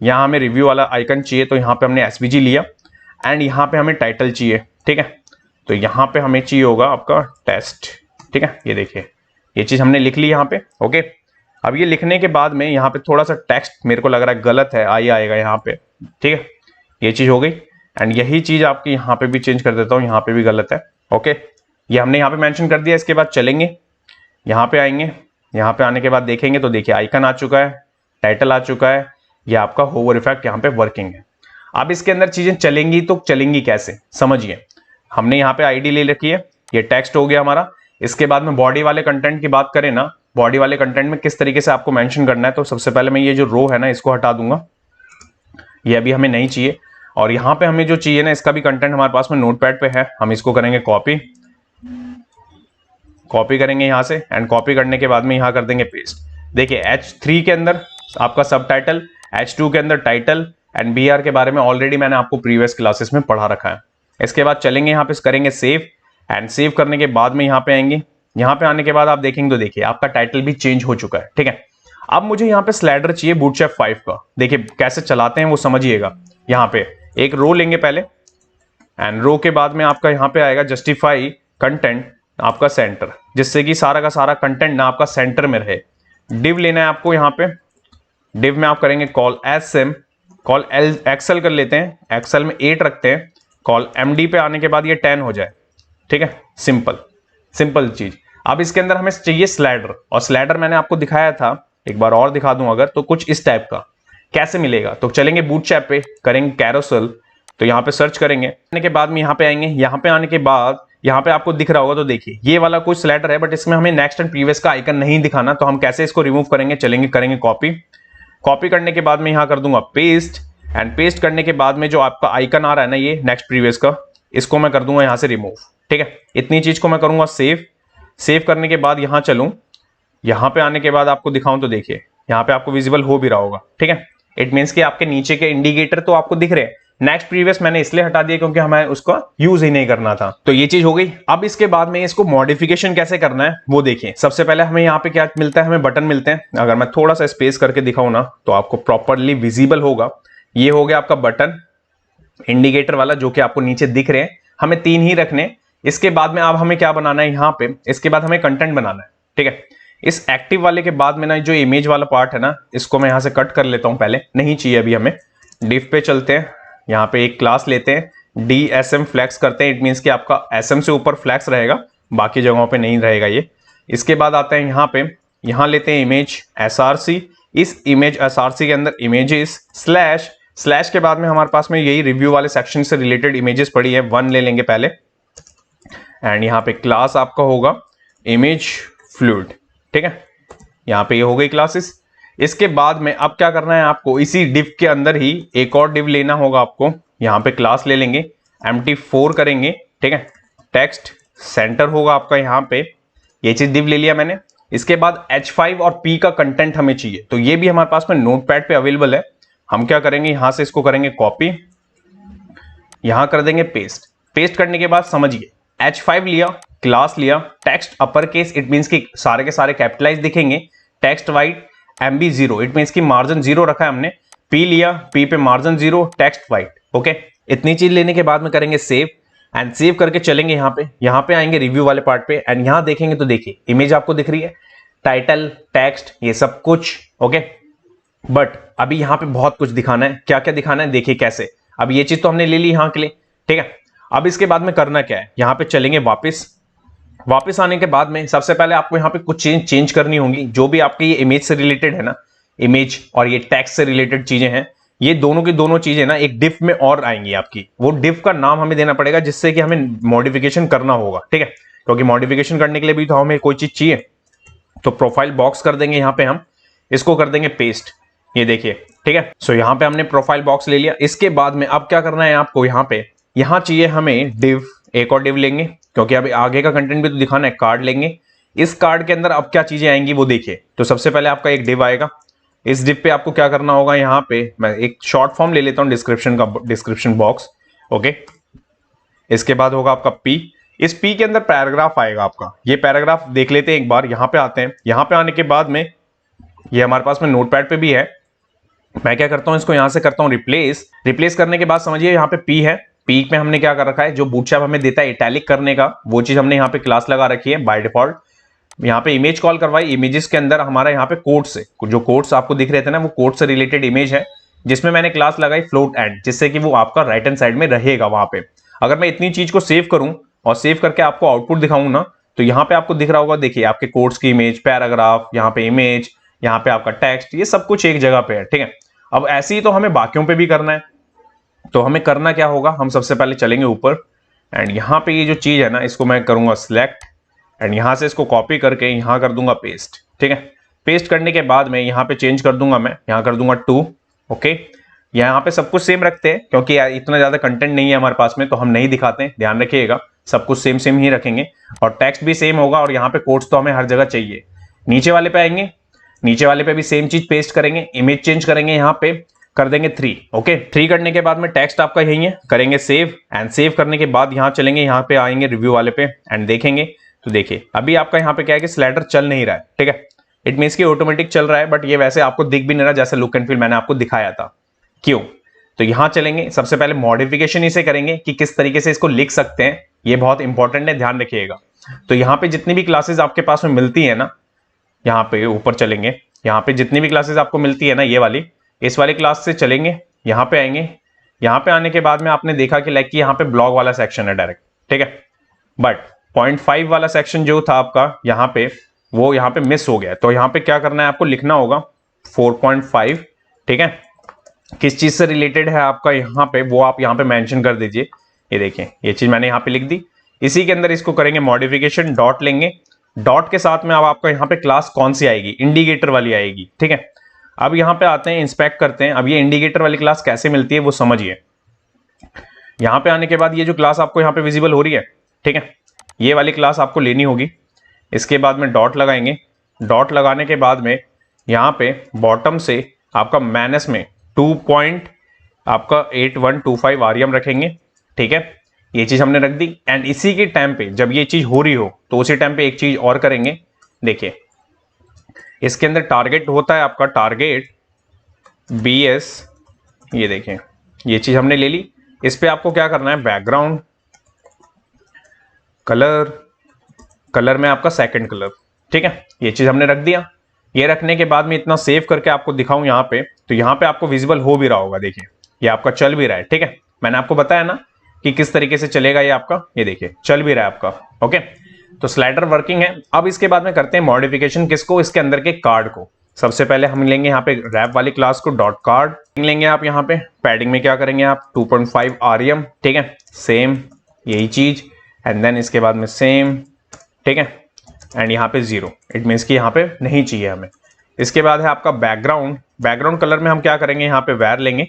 यहाँ हमें रिव्यू वाला आइकन चाहिए, तो यहाँ पे हमने SVG लिया, एंड यहाँ पे हमें टाइटल चाहिए, ठीक है। तो यहाँ पे हमें चाहिए होगा आपका टेस्ट, ठीक है। ये देखिए ये चीज हमने लिख ली यहाँ पे, ओके। अब ये लिखने के बाद में यहाँ पे थोड़ा सा टेक्स्ट मेरे को लग रहा है गलत है, आएगा यहाँ पे, ठीक है। ये चीज हो गई, एंड यही चीज आपकी यहाँ पे भी चेंज कर देता हूँ, यहाँ पे भी गलत है, ओके। ये हमने यहाँ पे मेंशन कर दिया। इसके बाद चलेंगे, यहाँ पे आएंगे, यहाँ पे आने के बाद देखेंगे तो देखिए आइकन आ चुका है, टाइटल आ चुका है, ये आपका होवर इफेक्ट यहाँ पे वर्किंग है। अब इसके अंदर चीजें चलेंगी तो चलेंगी कैसे, समझिए। हमने यहाँ पे आईडी ले रखी है, ये टेक्स्ट हो गया हमारा। इसके बाद में बॉडी वाले कंटेंट की बात करें ना, बॉडी वाले कंटेंट में किस तरीके से आपको मेंशन करना है, तो सबसे पहले मैं ये जो रो है ना इसको हटा दूंगा, ये अभी हमें नहीं चाहिए। और यहाँ पे हमें जो चाहिए ना इसका भी कंटेंट हमारे पास में नोटपैड पे है, हम इसको करेंगे कॉपी करेंगे यहाँ से, एंड कॉपी करने के बाद में यहाँ कर देंगे पेस्ट। देखिए H3 के अंदर आपका सब टाइटल, H2 के अंदर टाइटल, एंड BR के बारे में ऑलरेडी मैंने आपको प्रीवियस क्लासेस में पढ़ा रखा है। इसके बाद चलेंगे यहाँ पे करेंगे सेव, एंड सेव करने के बाद में यहाँ पे आएंगे। यहाँ पे आने के बाद आप देखेंगे तो देखिए आपका टाइटल भी चेंज हो चुका है, ठीक है। अब मुझे यहाँ पे स्लाइडर चाहिए बूटस्ट्रैप 5 का। देखिए कैसे चलाते हैं वो समझिएगा। यहाँ पे एक रो लेंगे पहले, एंड रो के बाद में आपका यहाँ पे आएगा जस्टिफाई कंटेंट आपका सेंटर, जिससे कि सारा का सारा कंटेंट ना आपका सेंटर में रहे। डिव लेना है आपको, यहाँ पे डिव में आप करेंगे कॉल SM, कॉल एक्सेल कर लेते हैं, एक्सेल में 8 रखते हैं, कॉल MD पे आने के बाद ये 10 हो जाए, ठीक है। सिंपल चीज। अब इसके अंदर हमें चाहिए स्लाइडर, और स्लाइडर मैंने आपको दिखाया था, एक बार और दिखा दूं अगर, तो कुछ इस टाइप का कैसे मिलेगा। तो चलेंगे बूटस्ट्रैप पे, करेंगे कैरोसेल, तो यहाँ पे सर्च करेंगे, आने के बाद में यहाँ पे आएंगे। यहाँ पे आने के बाद यहाँ पे आपको दिख रहा होगा, तो देखिए ये वाला कुछ स्लाइडर है, बट इसमें हमें नेक्स्ट एंड प्रीवियस का आइकन नहीं दिखाना, तो हम कैसे इसको रिमूव करेंगे, चलेंगे करेंगे कॉपी करने के बाद में यहाँ कर दूंगा पेस्ट, एंड पेस्ट करने के बाद में जो आपका आइकन आ रहा है ना ये नेक्स्ट प्रीवियस का, इसको मैं कर दूंगा यहाँ से रिमूव, ठीक है। इतनी चीज को मैं करूंगा सेव करने के बाद यहाँ चलूं, यहाँ पे आने के बाद आपको दिखाऊं तो देखिए यहाँ पे आपको विजिबल हो भी रहा होगा, ठीक है। इट मीन्स कि आपके नीचे के इंडिकेटर तो आपको दिख रहे हैं। नेक्स्ट प्रीवियस मैंने इसलिए हटा दिया क्योंकि हमें उसका यूज ही नहीं करना था। तो ये चीज हो गई। अब इसके बाद में इसको मॉडिफिकेशन कैसे करना है वो देखिए। सबसे पहले हमें यहाँ पे क्या मिलता है, हमें बटन मिलते हैं। अगर मैं थोड़ा सा स्पेस करके दिखाऊं ना तो आपको प्रॉपरली विजिबल होगा। ये हो गया आपका बटन इंडिकेटर वाला, जो कि आपको नीचे दिख रहे हैं। हमें 3 ही रखने। इसके बाद में अब हमें क्या बनाना है यहाँ पे, इसके बाद हमें कंटेंट बनाना है, ठीक है। इस एक्टिव वाले के बाद में ना जो इमेज वाला पार्ट है ना, इसको मैं यहाँ से कट कर लेता हूँ, पहले नहीं चाहिए अभी हमें। डिव पे चलते हैं, यहाँ पे एक क्लास लेते हैं, DSM फ्लैक्स करते हैं। इट मीन्स कि आपका SM से ऊपर फ्लैक्स रहेगा, बाकी जगहों पे नहीं रहेगा ये। इसके बाद आते हैं यहाँ पे, यहाँ लेते हैं इमेज SRC। इस इमेज SRC के अंदर इमेजेस स्लैश के बाद में हमारे पास में यही रिव्यू वाले सेक्शन से रिलेटेड इमेजेस पड़ी है, 1 ले लेंगे पहले। एंड यहाँ पे क्लास आपका होगा इमेज फ्लूइड, ठीक है। यहाँ पे ये हो गई क्लासेस। इसके बाद में अब क्या करना है आपको, इसी डिव के अंदर ही एक और डिव लेना होगा आपको। यहाँ पे क्लास ले लेंगे, empty4 करेंगे, ठीक है। टेक्स्ट सेंटर होगा आपका यहाँ पे। ये चीज div ले लिया मैंने। इसके बाद h5 और p का कंटेंट हमें चाहिए, तो ये भी हमारे पास में नोटपैड पे अवेलेबल है। हम क्या करेंगे, यहां से इसको करेंगे कॉपी, यहां कर देंगे पेस्ट। पेस्ट करने के बाद समझिए, h5 लिया, क्लास लिया, text upper case, it means कि सारे के सारे कैपिटलाइज दिखेंगे, text white, MB 0, it means कि मार्जिन 0 रखा है हमने। p लिया, p पे मार्जिन 0, टेक्स्ट वाइट। ओके, इतनी चीज लेने के बाद में करेंगे सेव, एंड सेव करके चलेंगे यहाँ पे आएंगे रिव्यू वाले पार्ट पे, एंड यहां देखेंगे तो देखिए इमेज आपको दिख रही है, टाइटल, टेक्स्ट, ये सब कुछ। ओके, बट अभी यहां पे बहुत कुछ दिखाना है। क्या क्या दिखाना है देखिए कैसे। अब ये चीज तो हमने ले ली यहां के लिए, ठीक है। अब इसके बाद में करना क्या है, यहां पे चलेंगे वापस आने के बाद में सबसे पहले आपको यहाँ पे कुछ चेंज करनी होंगी। जो भी आपके ये इमेज से रिलेटेड है ना, इमेज और ये टेक्स्ट से रिलेटेड चीजें हैं, ये दोनों की दोनों चीजें ना एक डिफ में और आएंगी आपकी। वो डिफ का नाम हमें देना पड़ेगा, जिससे कि हमें मॉडिफिकेशन करना होगा, ठीक है। क्योंकि मॉडिफिकेशन करने के लिए भी तो हमें कोई चीज चाहिए। तो प्रोफाइल बॉक्स कर देंगे, यहाँ पे हम इसको कर देंगे पेस्ट, ये देखिए, ठीक है। सो यहाँ पे हमने प्रोफाइल बॉक्स ले लिया। इसके बाद में अब क्या करना है आपको, यहाँ चाहिए हमें डिव, एक और डिव लेंगे, क्योंकि अभी आगे का कंटेंट भी तो दिखाना है। कार्ड लेंगे, इस कार्ड के अंदर अब क्या चीजें आएंगी वो देखिए। तो सबसे पहले आपका एक डिव आएगा। इस डिव पे आपको क्या करना होगा, यहाँ पे मैं एक शॉर्ट फॉर्म ले लेता हूँ, डिस्क्रिप्शन बॉक्स। ओके, इसके बाद होगा आपका पी। इस पी के अंदर पैराग्राफ आएगा आपका, ये पैराग्राफ देख लेते हैं एक बार। यहाँ पे आते हैं, यहाँ पे आने के बाद में ये हमारे पास में नोटपैड पे भी है। मैं क्या करता हूँ, इसको यहाँ से करता हूँ रिप्लेस करने के बाद समझिए यहाँ पे पी है। पी में हमने क्या कर रखा है, जो बूटस्ट्रैप हमें देता है इटैलिक करने का, वो चीज हमने यहाँ पे क्लास लगा रखी है बाय डिफॉल्ट। यहाँ पे इमेज कॉल करवाई, इमेजेस के अंदर हमारा यहाँ पे कोट्स है, जो कोट्स आपको दिख रहे थे ना, वो कोट से रिलेटेड इमेज है, जिसमें मैंने क्लास लगाई फ्लोट एंड, जिससे कि वो आपका राइट हैंड साइड में रहेगा वहां पे। अगर मैं इतनी चीज को सेव करूं और सेव करके आपको आउटपुट दिखाऊं ना, तो यहाँ पे आपको दिख रहा होगा, देखिए आपके कोट्स की इमेज, पैराग्राफ, यहाँ पे इमेज, यहाँ पे आपका टेक्स्ट, ये सब कुछ एक जगह पे है, ठीक है। अब ऐसे ही तो हमें बाकियों पे भी करना है। तो हमें करना क्या होगा, हम सबसे पहले चलेंगे ऊपर, एंड यहाँ पे ये जो चीज है ना, इसको मैं करूंगा सिलेक्ट, एंड यहाँ से इसको कॉपी करके यहाँ कर दूंगा पेस्ट, ठीक है। पेस्ट करने के बाद में यहाँ पे चेंज कर दूंगा, मैं यहाँ कर दूंगा 2। ओके, यहाँ पे सब कुछ सेम रखते हैं, क्योंकि यार इतना ज्यादा कंटेंट नहीं है हमारे पास में, तो हम नहीं दिखाते हैं, ध्यान रखिएगा। सब कुछ सेम ही रखेंगे, और टेक्स्ट भी सेम होगा, और यहाँ पे कोट्स तो हमें हर जगह चाहिए। नीचे वाले पे आएंगे, नीचे वाले पे भी सेम चीज पेस्ट करेंगे, इमेज चेंज करेंगे, यहाँ पे कर देंगे 3। ओके, 3 करने के बाद में टेक्स्ट आपका यही है, करेंगे सेव, एंड सेव करने के बाद यहाँ चलेंगे, यहाँ पे आएंगे रिव्यू वाले पे, एंड देखेंगे तो देखिए अभी आपका यहाँ पे क्या है कि स्लाइडर चल नहीं रहा है, ठीक है। इट मीन्स कि ऑटोमेटिक चल रहा है, बट ये वैसे आपको दिख भी नहीं रहा, जैसे लुक एंड फील मैंने आपको दिखाया था। क्यों, तो यहाँ चलेंगे, सबसे पहले मॉडिफिकेशन इसे करेंगे कि किस तरीके से इसको लिख सकते हैं, ये बहुत इंपॉर्टेंट है, ध्यान रखिएगा। तो यहाँ पे जितनी भी क्लासेस आपके पास में मिलती है ना, यहाँ पे ऊपर चलेंगे, यहाँ पे जितनी भी क्लासेस आपको मिलती है ना, ये वाली, इस वाली क्लास से चलेंगे, यहाँ पे आएंगे। यहाँ पे आने के बाद में आपने देखा कि लाइक यहाँ पे ब्लॉग वाला सेक्शन है डायरेक्ट, ठीक है। बट 0.5 वाला सेक्शन जो था आपका यहाँ पे, वो यहाँ पे मिस हो गया। तो यहाँ पे क्या करना है, आपको लिखना होगा 4.5, ठीक है। किस चीज से रिलेटेड है आपका यहाँ पे, वो आप यहाँ पे मेंशन कर दीजिए। ये देखें, ये चीज मैंने यहाँ पे लिख दी। इसी के अंदर इसको करेंगे मॉडिफिकेशन, डॉट लेंगे, डॉट के साथ में अब आपका यहाँ पे क्लास कौन सी आएगी, इंडिकेटर वाली आएगी, ठीक है। अब यहाँ पे आते हैं, इंस्पेक्ट करते हैं। अब ये इंडिकेटर वाली क्लास कैसे मिलती है वो समझिए। यहाँ पे आने के बाद ये जो क्लास आपको यहाँ पे विजिबल हो रही है, ठीक है, ये वाली क्लास आपको लेनी होगी। इसके बाद में डॉट लगाएंगे, डॉट लगाने के बाद में यहाँ पे बॉटम से आपका मैनस में 2.8125 आरएम रखेंगे, ठीक है। ये चीज हमने रख दी, एंड इसी के टाइम पे जब ये चीज हो रही हो, तो उसी टाइम पे एक चीज और करेंगे। देखिए इसके अंदर टारगेट होता है आपका, टारगेट BS, ये देखें, ये चीज हमने ले ली। इस पे आपको क्या करना है, बैकग्राउंड कलर, कलर में आपका सेकंड कलर, ठीक है। ये चीज हमने रख दिया। ये रखने के बाद में इतना सेव करके आपको दिखाऊं यहाँ पे, तो यहाँ पे आपको विजिबल हो भी रहा होगा, देखिए ये आपका चल भी रहा है, ठीक है। मैंने आपको बताया ना कि किस तरीके से चलेगा ये आपका, ये देखिए चल भी रहा है आपका। ओके, तो स्लाइडर वर्किंग है। अब इसके बाद में करते हैं मॉडिफिकेशन, किसको, इसके अंदर के कार्ड को। सबसे पहले हम लेंगे यहाँ पे रैप वाली क्लास को, डॉट कार्ड लेंगे आप। यहाँ पे पैडिंग में क्या करेंगे आप, 2.5 आरएम, ठीक है, सेम यही चीज, एंड देन इसके बाद में सेम, ठीक है, एंड यहाँ पे 0, इट मीन्स कि यहाँ पे नहीं चाहिए हमें। इसके बाद है आपका बैकग्राउंड, बैकग्राउंड कलर में हम क्या करेंगे, यहाँ पे वेर लेंगे।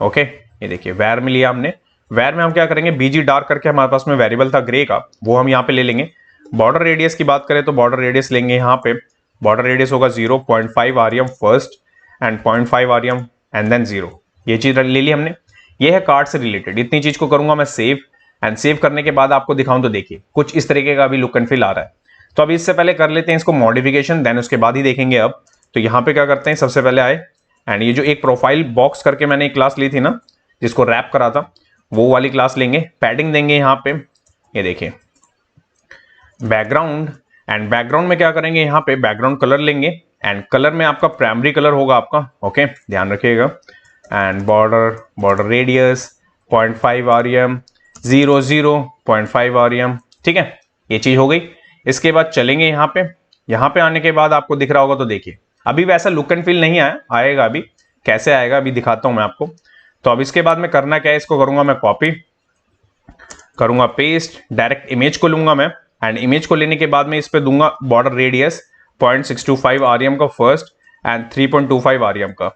ओके, ये देखिए वेर में लिया हमने। वेर में हम क्या करेंगे, BG डार्क करके हमारे पास में वेरिएबल था ग्रे का, वो हम यहाँ पे ले लेंगे। बॉर्डर रेडियस की बात करें तो बॉर्डर रेडियस लेंगे यहाँ पे, बॉर्डर रेडियस होगा 0.5 RM first and 0.5 RM and then 0, ये चीज ले ली हमने। ये है कार्ड से रिलेटेड, इतनी चीज को करूंगा मैं सेव, एंड सेव करने के बाद आपको दिखाऊं तो देखिए कुछ इस तरीके का अभी लुक एंड फील आ रहा है। तो अभी इससे पहले कर लेते हैं इसको मॉडिफिकेशन, देन उसके बाद ही देखेंगे। अब तो यहाँ पे क्या करते हैं, सबसे पहले आए एंड ये जो एक प्रोफाइल बॉक्स करके मैंने एक क्लास ली थी ना जिसको रैप करा था, वो वाली क्लास लेंगे, पैडिंग देंगे यहाँ पे, ये देखिए बैकग्राउंड, एंड बैकग्राउंड में क्या करेंगे यहाँ पे बैकग्राउंड कलर लेंगे, एंड कलर में आपका प्राइमरी कलर होगा आपका, ओके ध्यान रखिएगा। And border radius 0.5 RM 0.5 RM, ठीक है, ये चीज हो गई। इसके बाद चलेंगे यहाँ पे आने के बाद आपको दिख रहा होगा तो देखिए अभी वैसा लुक एंड फील नहीं आया, आएगा अभी, कैसे आएगा अभी दिखाता हूं मैं आपको। तो अब इसके बाद में करना क्या है, इसको करूंगा मैं कॉपी, करूंगा पेस्ट, डायरेक्ट इमेज को लूंगा मैं, एंड इमेज को लेने के बाद में इस पे दूंगा बॉर्डर रेडियस 0.625 आरएम का फर्स्ट एंड 3.25 आरएम का,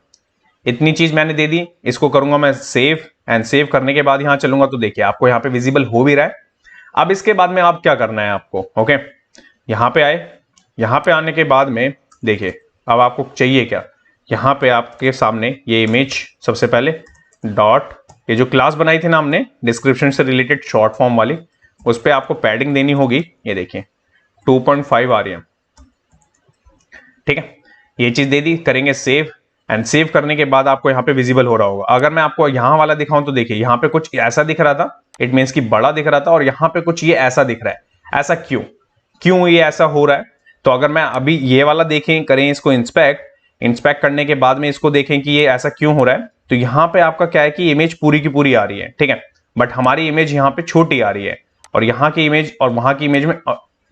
इतनी चीज मैंने दे दी। इसको करूंगा मैं सेव, एंड सेव करने के बाद यहां चलूंगा तो देखिए आपको यहां पे विजिबल हो भी रहा है। अब इसके बाद में आप क्या करना है आपको, ओके यहां पे आए, यहां पे आने के बाद में देखिए अब आपको चाहिए क्या, यहां पे आपके सामने ये इमेज, सबसे पहले डॉट, ये जो क्लास बनाई थी ना हमने डिस्क्रिप्शन से रिलेटेड शॉर्ट फॉर्म वाली, उस पर आपको पैडिंग देनी होगी, ये देखिए 2.5 आरएम, ठीक है, ये चीज दे दी। करेंगे सेव, एंड सेव करने के बाद आपको यहाँ पे विजिबल हो रहा होगा। अगर मैं आपको यहाँ वाला दिखाऊं तो देखिए यहाँ पे कुछ ऐसा दिख रहा था, इट मीन्स कि बड़ा दिख रहा था, और यहाँ पे कुछ ये ऐसा दिख रहा है। ऐसा क्यों ये ऐसा हो रहा है, तो अगर मैं अभी ये वाला देखें, करें इसको इंस्पेक्ट करने के बाद में इसको देखें कि ये ऐसा क्यों हो रहा है, तो यहाँ पे आपका क्या है कि इमेज पूरी की पूरी आ रही है, ठीक है, बट हमारी इमेज यहाँ पे छोटी आ रही है, और यहाँ की इमेज और वहां की इमेज में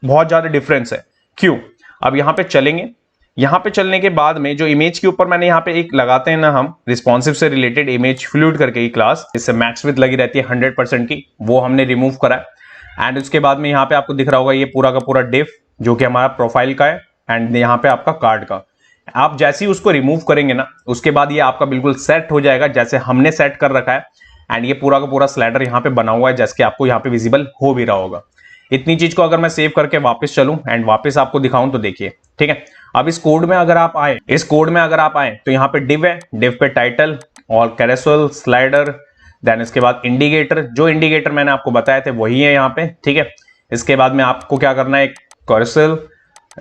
बहुत ज्यादा डिफरेंस है। क्यों, अब यहाँ पे चलेंगे, यहाँ पे चलने के बाद में जो इमेज के ऊपर मैंने यहाँ पे एक लगाते हैं ना हम रिस्पॉन्सिव से रिलेटेड इमेज फ्लूइड करके ही क्लास, इससे मैक्स विड्थ लगी रहती है 100% की, वो हमने रिमूव करा है। एंड उसके बाद में यहाँ पे आपको दिख रहा होगा ये पूरा का पूरा डिफ जो कि हमारा प्रोफाइल का है, एंड यहाँ पे आपका कार्ड का। आप जैसे ही उसको रिमूव करेंगे ना उसके बाद ये आपका बिल्कुल सेट हो जाएगा जैसे हमने सेट कर रखा है, एंड ये पूरा का पूरा स्लाइडर यहाँ पे बना हुआ है जैसे कि आपको यहाँ पे विजिबल हो भी रहा होगा। इतनी चीज को अगर मैं सेव करके वापस चलूं एंड वापस आपको दिखाऊं तो देखिए, ठीक है, अब इस कोड में अगर आप आए, तो यहाँ पे डिव है, डिव पे टाइटल और कैरोसेल स्लाइडर, देन इसके बाद इंडिकेटर, जो इंडिकेटर मैंने आपको बताए थे वही है यहाँ पे, ठीक है। इसके बाद में आपको क्या करना है, कैरोसेल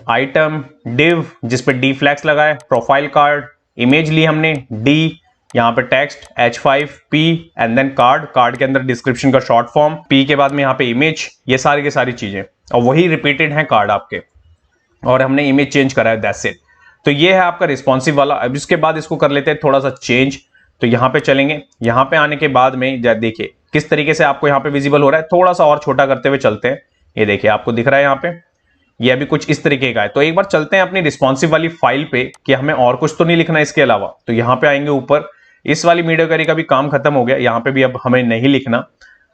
आइटम डिव जिसपे डी फ्लैक्स लगा है, प्रोफाइल कार्ड, इमेज ली हमने डी, यहाँ पे text H5P and then card के अंदर डिस्क्रिप्शन का शॉर्ट फॉर्म, P के बाद में यहाँ पे इमेज, ये सारी की सारी चीजें, और वही रिपीटेड है कार्ड आपके, और हमने इमेज चेंज करा है, दैट्स इट। तो ये है आपका रिस्पॉन्सिव वाला। अब इसके बाद इसको कर लेते हैं थोड़ा सा चेंज, तो यहाँ पे चलेंगे, यहाँ पे आने के बाद में देखिए किस तरीके से आपको यहाँ पे विजिबल हो रहा है, थोड़ा सा और छोटा करते हुए चलते हैं, ये देखिए आपको दिख रहा है यहाँ पे, ये अभी कुछ इस तरीके का है। तो एक बार चलते हैं अपनी रिस्पॉन्सिव वाली फाइल पे कि हमें और कुछ तो नहीं लिखना इसके अलावा, तो यहाँ पे आएंगे ऊपर, इस वाली मीडिया क्वेरी का भी काम खत्म हो गया, यहाँ पे भी अब हमें नहीं लिखना,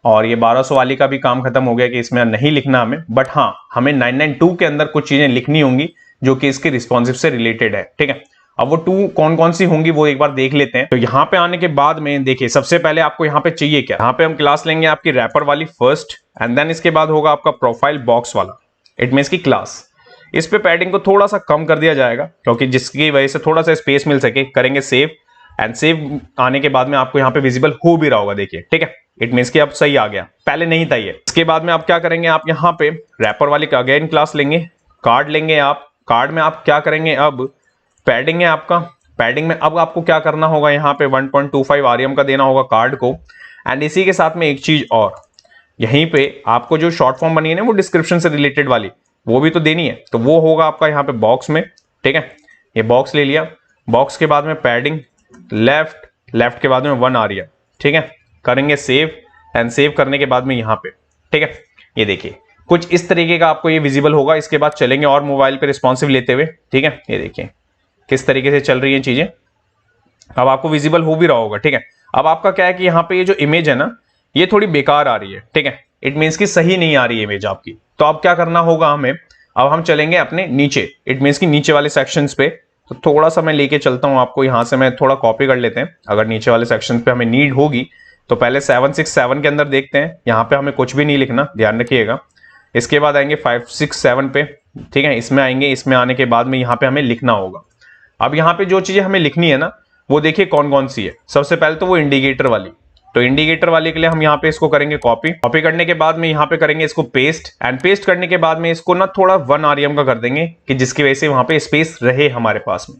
और ये 1200 वाली का भी काम खत्म हो गया कि इसमें नहीं लिखना हमें, बट हाँ हमें 992 के अंदर कुछ चीजें लिखनी होंगी जो कि इसके रिस्पॉन्सिव से रिलेटेड है, ठीक है। अब वो 2 कौन कौन सी होंगी वो एक बार देख लेते हैं। तो यहाँ पे आने के बाद में देखिए सबसे पहले आपको यहाँ पे चाहिए क्या, यहाँ पे हम क्लास लेंगे आपकी रैपर वाली फर्स्ट, एंड देन इसके बाद होगा आपका प्रोफाइल बॉक्स वाला, इट मींस की क्लास। इस पे पैडिंग को थोड़ा सा कम कर दिया जाएगा क्योंकि जिसकी वजह से थोड़ा सा स्पेस मिल सके। करेंगे सेव, एंड सेव आने के बाद में आपको यहाँ पे विजिबल हो भी रहा होगा, देखिए, ठीक है, इट मींस कि अब सही आ गया, पहले नहीं था ये। इसके बाद में आप क्या करेंगे, आप यहाँ पे रैपर वाली अगेन क्लास लेंगे, कार्ड लेंगे आप, कार्ड में आप क्या करेंगे, अब पैडिंग है आपका, पैडिंग में अब आपको क्या करना होगा, यहाँ पे 1.25 आरएम का देना होगा कार्ड को, एंड इसी के साथ में एक चीज और, यहीं पे आपको जो शॉर्ट फॉर्म बनी है ना वो डिस्क्रिप्शन से रिलेटेड वाली, वो भी तो देनी है, तो वो होगा आपका यहाँ पे बॉक्स में, ठीक है, ये बॉक्स ले लिया, बॉक्स के बाद में पैडिंग लेफ्ट के बाद में 1 आ रही है, ठीक है। करेंगे सेव, एंड सेव करने के बाद में यहाँ पे, ठीक है, ये देखिए कुछ इस तरीके का आपको ये विजिबल होगा। इसके बाद चलेंगे और मोबाइल पे रिस्पॉन्सिव लेते हुए, ठीक है, ये देखिए किस तरीके से चल रही है चीजें, अब आपको विजिबल हो भी रहा होगा, ठीक है। अब आपका क्या है कि यहाँ पे ये जो इमेज है ना ये थोड़ी बेकार आ रही है, ठीक है, इट मीन्स की सही नहीं आ रही है इमेज आपकी। तो अब क्या करना होगा हमें, अब हम चलेंगे अपने नीचे, इट मीन्स की नीचे वाले सेक्शंस पे, तो थोड़ा सा मैं लेके चलता हूं आपको, यहां से मैं थोड़ा कॉपी कर लेते हैं, अगर नीचे वाले सेक्शंस पे हमें नीड होगी तो पहले 767 के अंदर देखते हैं, यहाँ पे हमें कुछ भी नहीं लिखना, ध्यान रखिएगा। इसके बाद आएंगे 5, 6, 7 पे, ठीक है, इसमें आएंगे। इसमें आने के बाद में यहाँ पे हमें लिखना होगा। अब यहाँ पे जो चीजें हमें लिखनी है ना, वो देखिए कौन कौन सी है। सबसे पहले तो वो इंडिकेटर वाली, तो इंडिकेटर वाले के लिए हम यहाँ पे इसको करेंगे कॉपी करने के बाद में यहाँ पे करेंगे इसको पेस्ट, एंड पेस्ट करने के बाद में इसको ना थोड़ा 1 REM का कर देंगे कि जिसकी वजह से वहां पे स्पेस रहे हमारे पास में।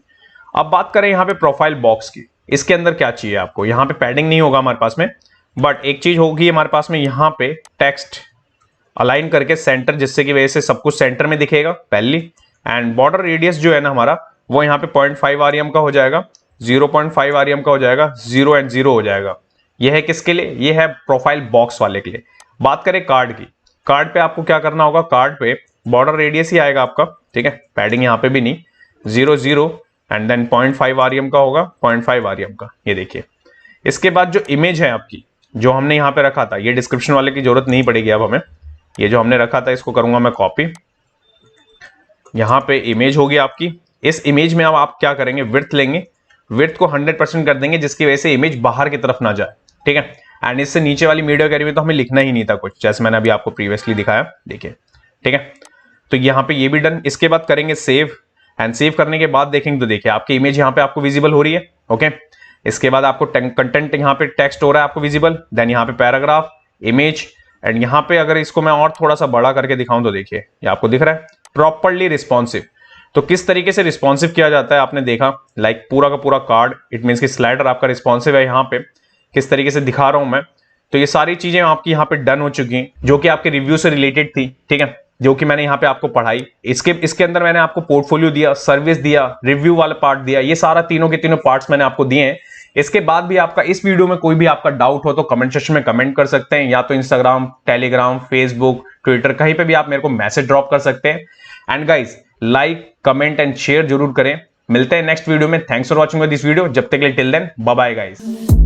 अब बात करें यहाँ पे प्रोफाइल बॉक्स की, इसके अंदर क्या चाहिए आपको। यहाँ पे पैडिंग नहीं होगा हमारे पास में, बट एक चीज होगी हमारे पास में, यहाँ पे टेक्स्ट अलाइन करके सेंटर, जिससे की वजह से सब कुछ सेंटर में दिखेगा पहली। एंड बॉर्डर रेडियस जो है ना हमारा, वो यहाँ पे 0.5 REM का हो जाएगा, 0.5 REM का हो जाएगा, 0 and 0 हो जाएगा। यह है किसके लिए, ये है प्रोफाइल बॉक्स वाले के लिए। बात करें कार्ड की, कार्ड पे आपको क्या करना होगा, कार्ड पे बॉर्डर रेडियस ही आएगा आपका, ठीक है, पैडिंग यहाँ पे भी नहीं, 0, 0 एंड देन 0.5 REM का होगा, 0.5 REM का, ये देखिए। इसके बाद जो इमेज है आपकी, जो हमने यहाँ पे रखा था, ये डिस्क्रिप्शन वाले की जरूरत नहीं पड़ेगी अब हमें, ये जो हमने रखा था इसको करूंगा मैं कॉपी। यहाँ पे इमेज होगी आपकी। इस इमेज में अब आप क्या करेंगे, विड्थ लेंगे, विड्थ को 100% कर देंगे, जिसकी वजह से इमेज बाहर की तरफ ना जाए, ठीक है। एंड इससे नीचे वाली मीडिया कैरी में तो हमें लिखना ही नहीं था कुछ, जैसे मैंने अभी आपको प्रीवियसली दिखाया, देखिए, ठीक है। तो यहाँ पे ये भी डन। इसके बाद करेंगे सेव, एंड सेव करने के बाद देखेंगे तो देखिए आपकी इमेज यहाँ पे आपको विजिबल हो रही है, ओके। इसके बाद आपको कंटेंट यहाँ पे टेक्स्ट हो रहा है आपको विजिबल, देन यहाँ पे पैराग्राफ, इमेज, एंड यहाँ पे अगर इसको मैं और थोड़ा सा बड़ा करके दिखाऊं तो देखिए ये आपको दिख रहा है प्रॉपर्ली रिस्पॉन्सिव। तो किस तरीके से रिस्पॉन्सिव किया जाता है आपने देखा, लाइक पूरा का पूरा कार्ड, इट मींस कि स्लाइडर आपका रिस्पॉन्सिव है। यहाँ पे किस तरीके से दिखा रहा हूं मैं, तो ये सारी चीजें आपकी यहाँ पे डन हो चुकी हैं, जो कि आपके रिव्यू से रिलेटेड थी, ठीक है, जो कि मैंने यहाँ पे आपको पढ़ाई। इसके अंदर मैंने आपको पोर्टफोलियो दिया, सर्विस दिया, रिव्यू वाला पार्ट दिया, ये सारा तीनों के तीनों पार्ट्स मैंने आपको दिए हैं। इसके बाद भी आपका इस वीडियो में कोई भी आपका डाउट हो तो कमेंट सेक्शन में कमेंट कर सकते हैं, या तो इंस्टाग्राम, टेलीग्राम, फेसबुक, ट्विटर, कहीं पे भी आप मेरे को मैसेज ड्रॉप कर सकते हैं। And guys, like, comment and share जरूर करें। मिलते हैं नेक्स्ट वीडियो में। Thanks for watching this video. जब तक के लिए till then bye bye guys.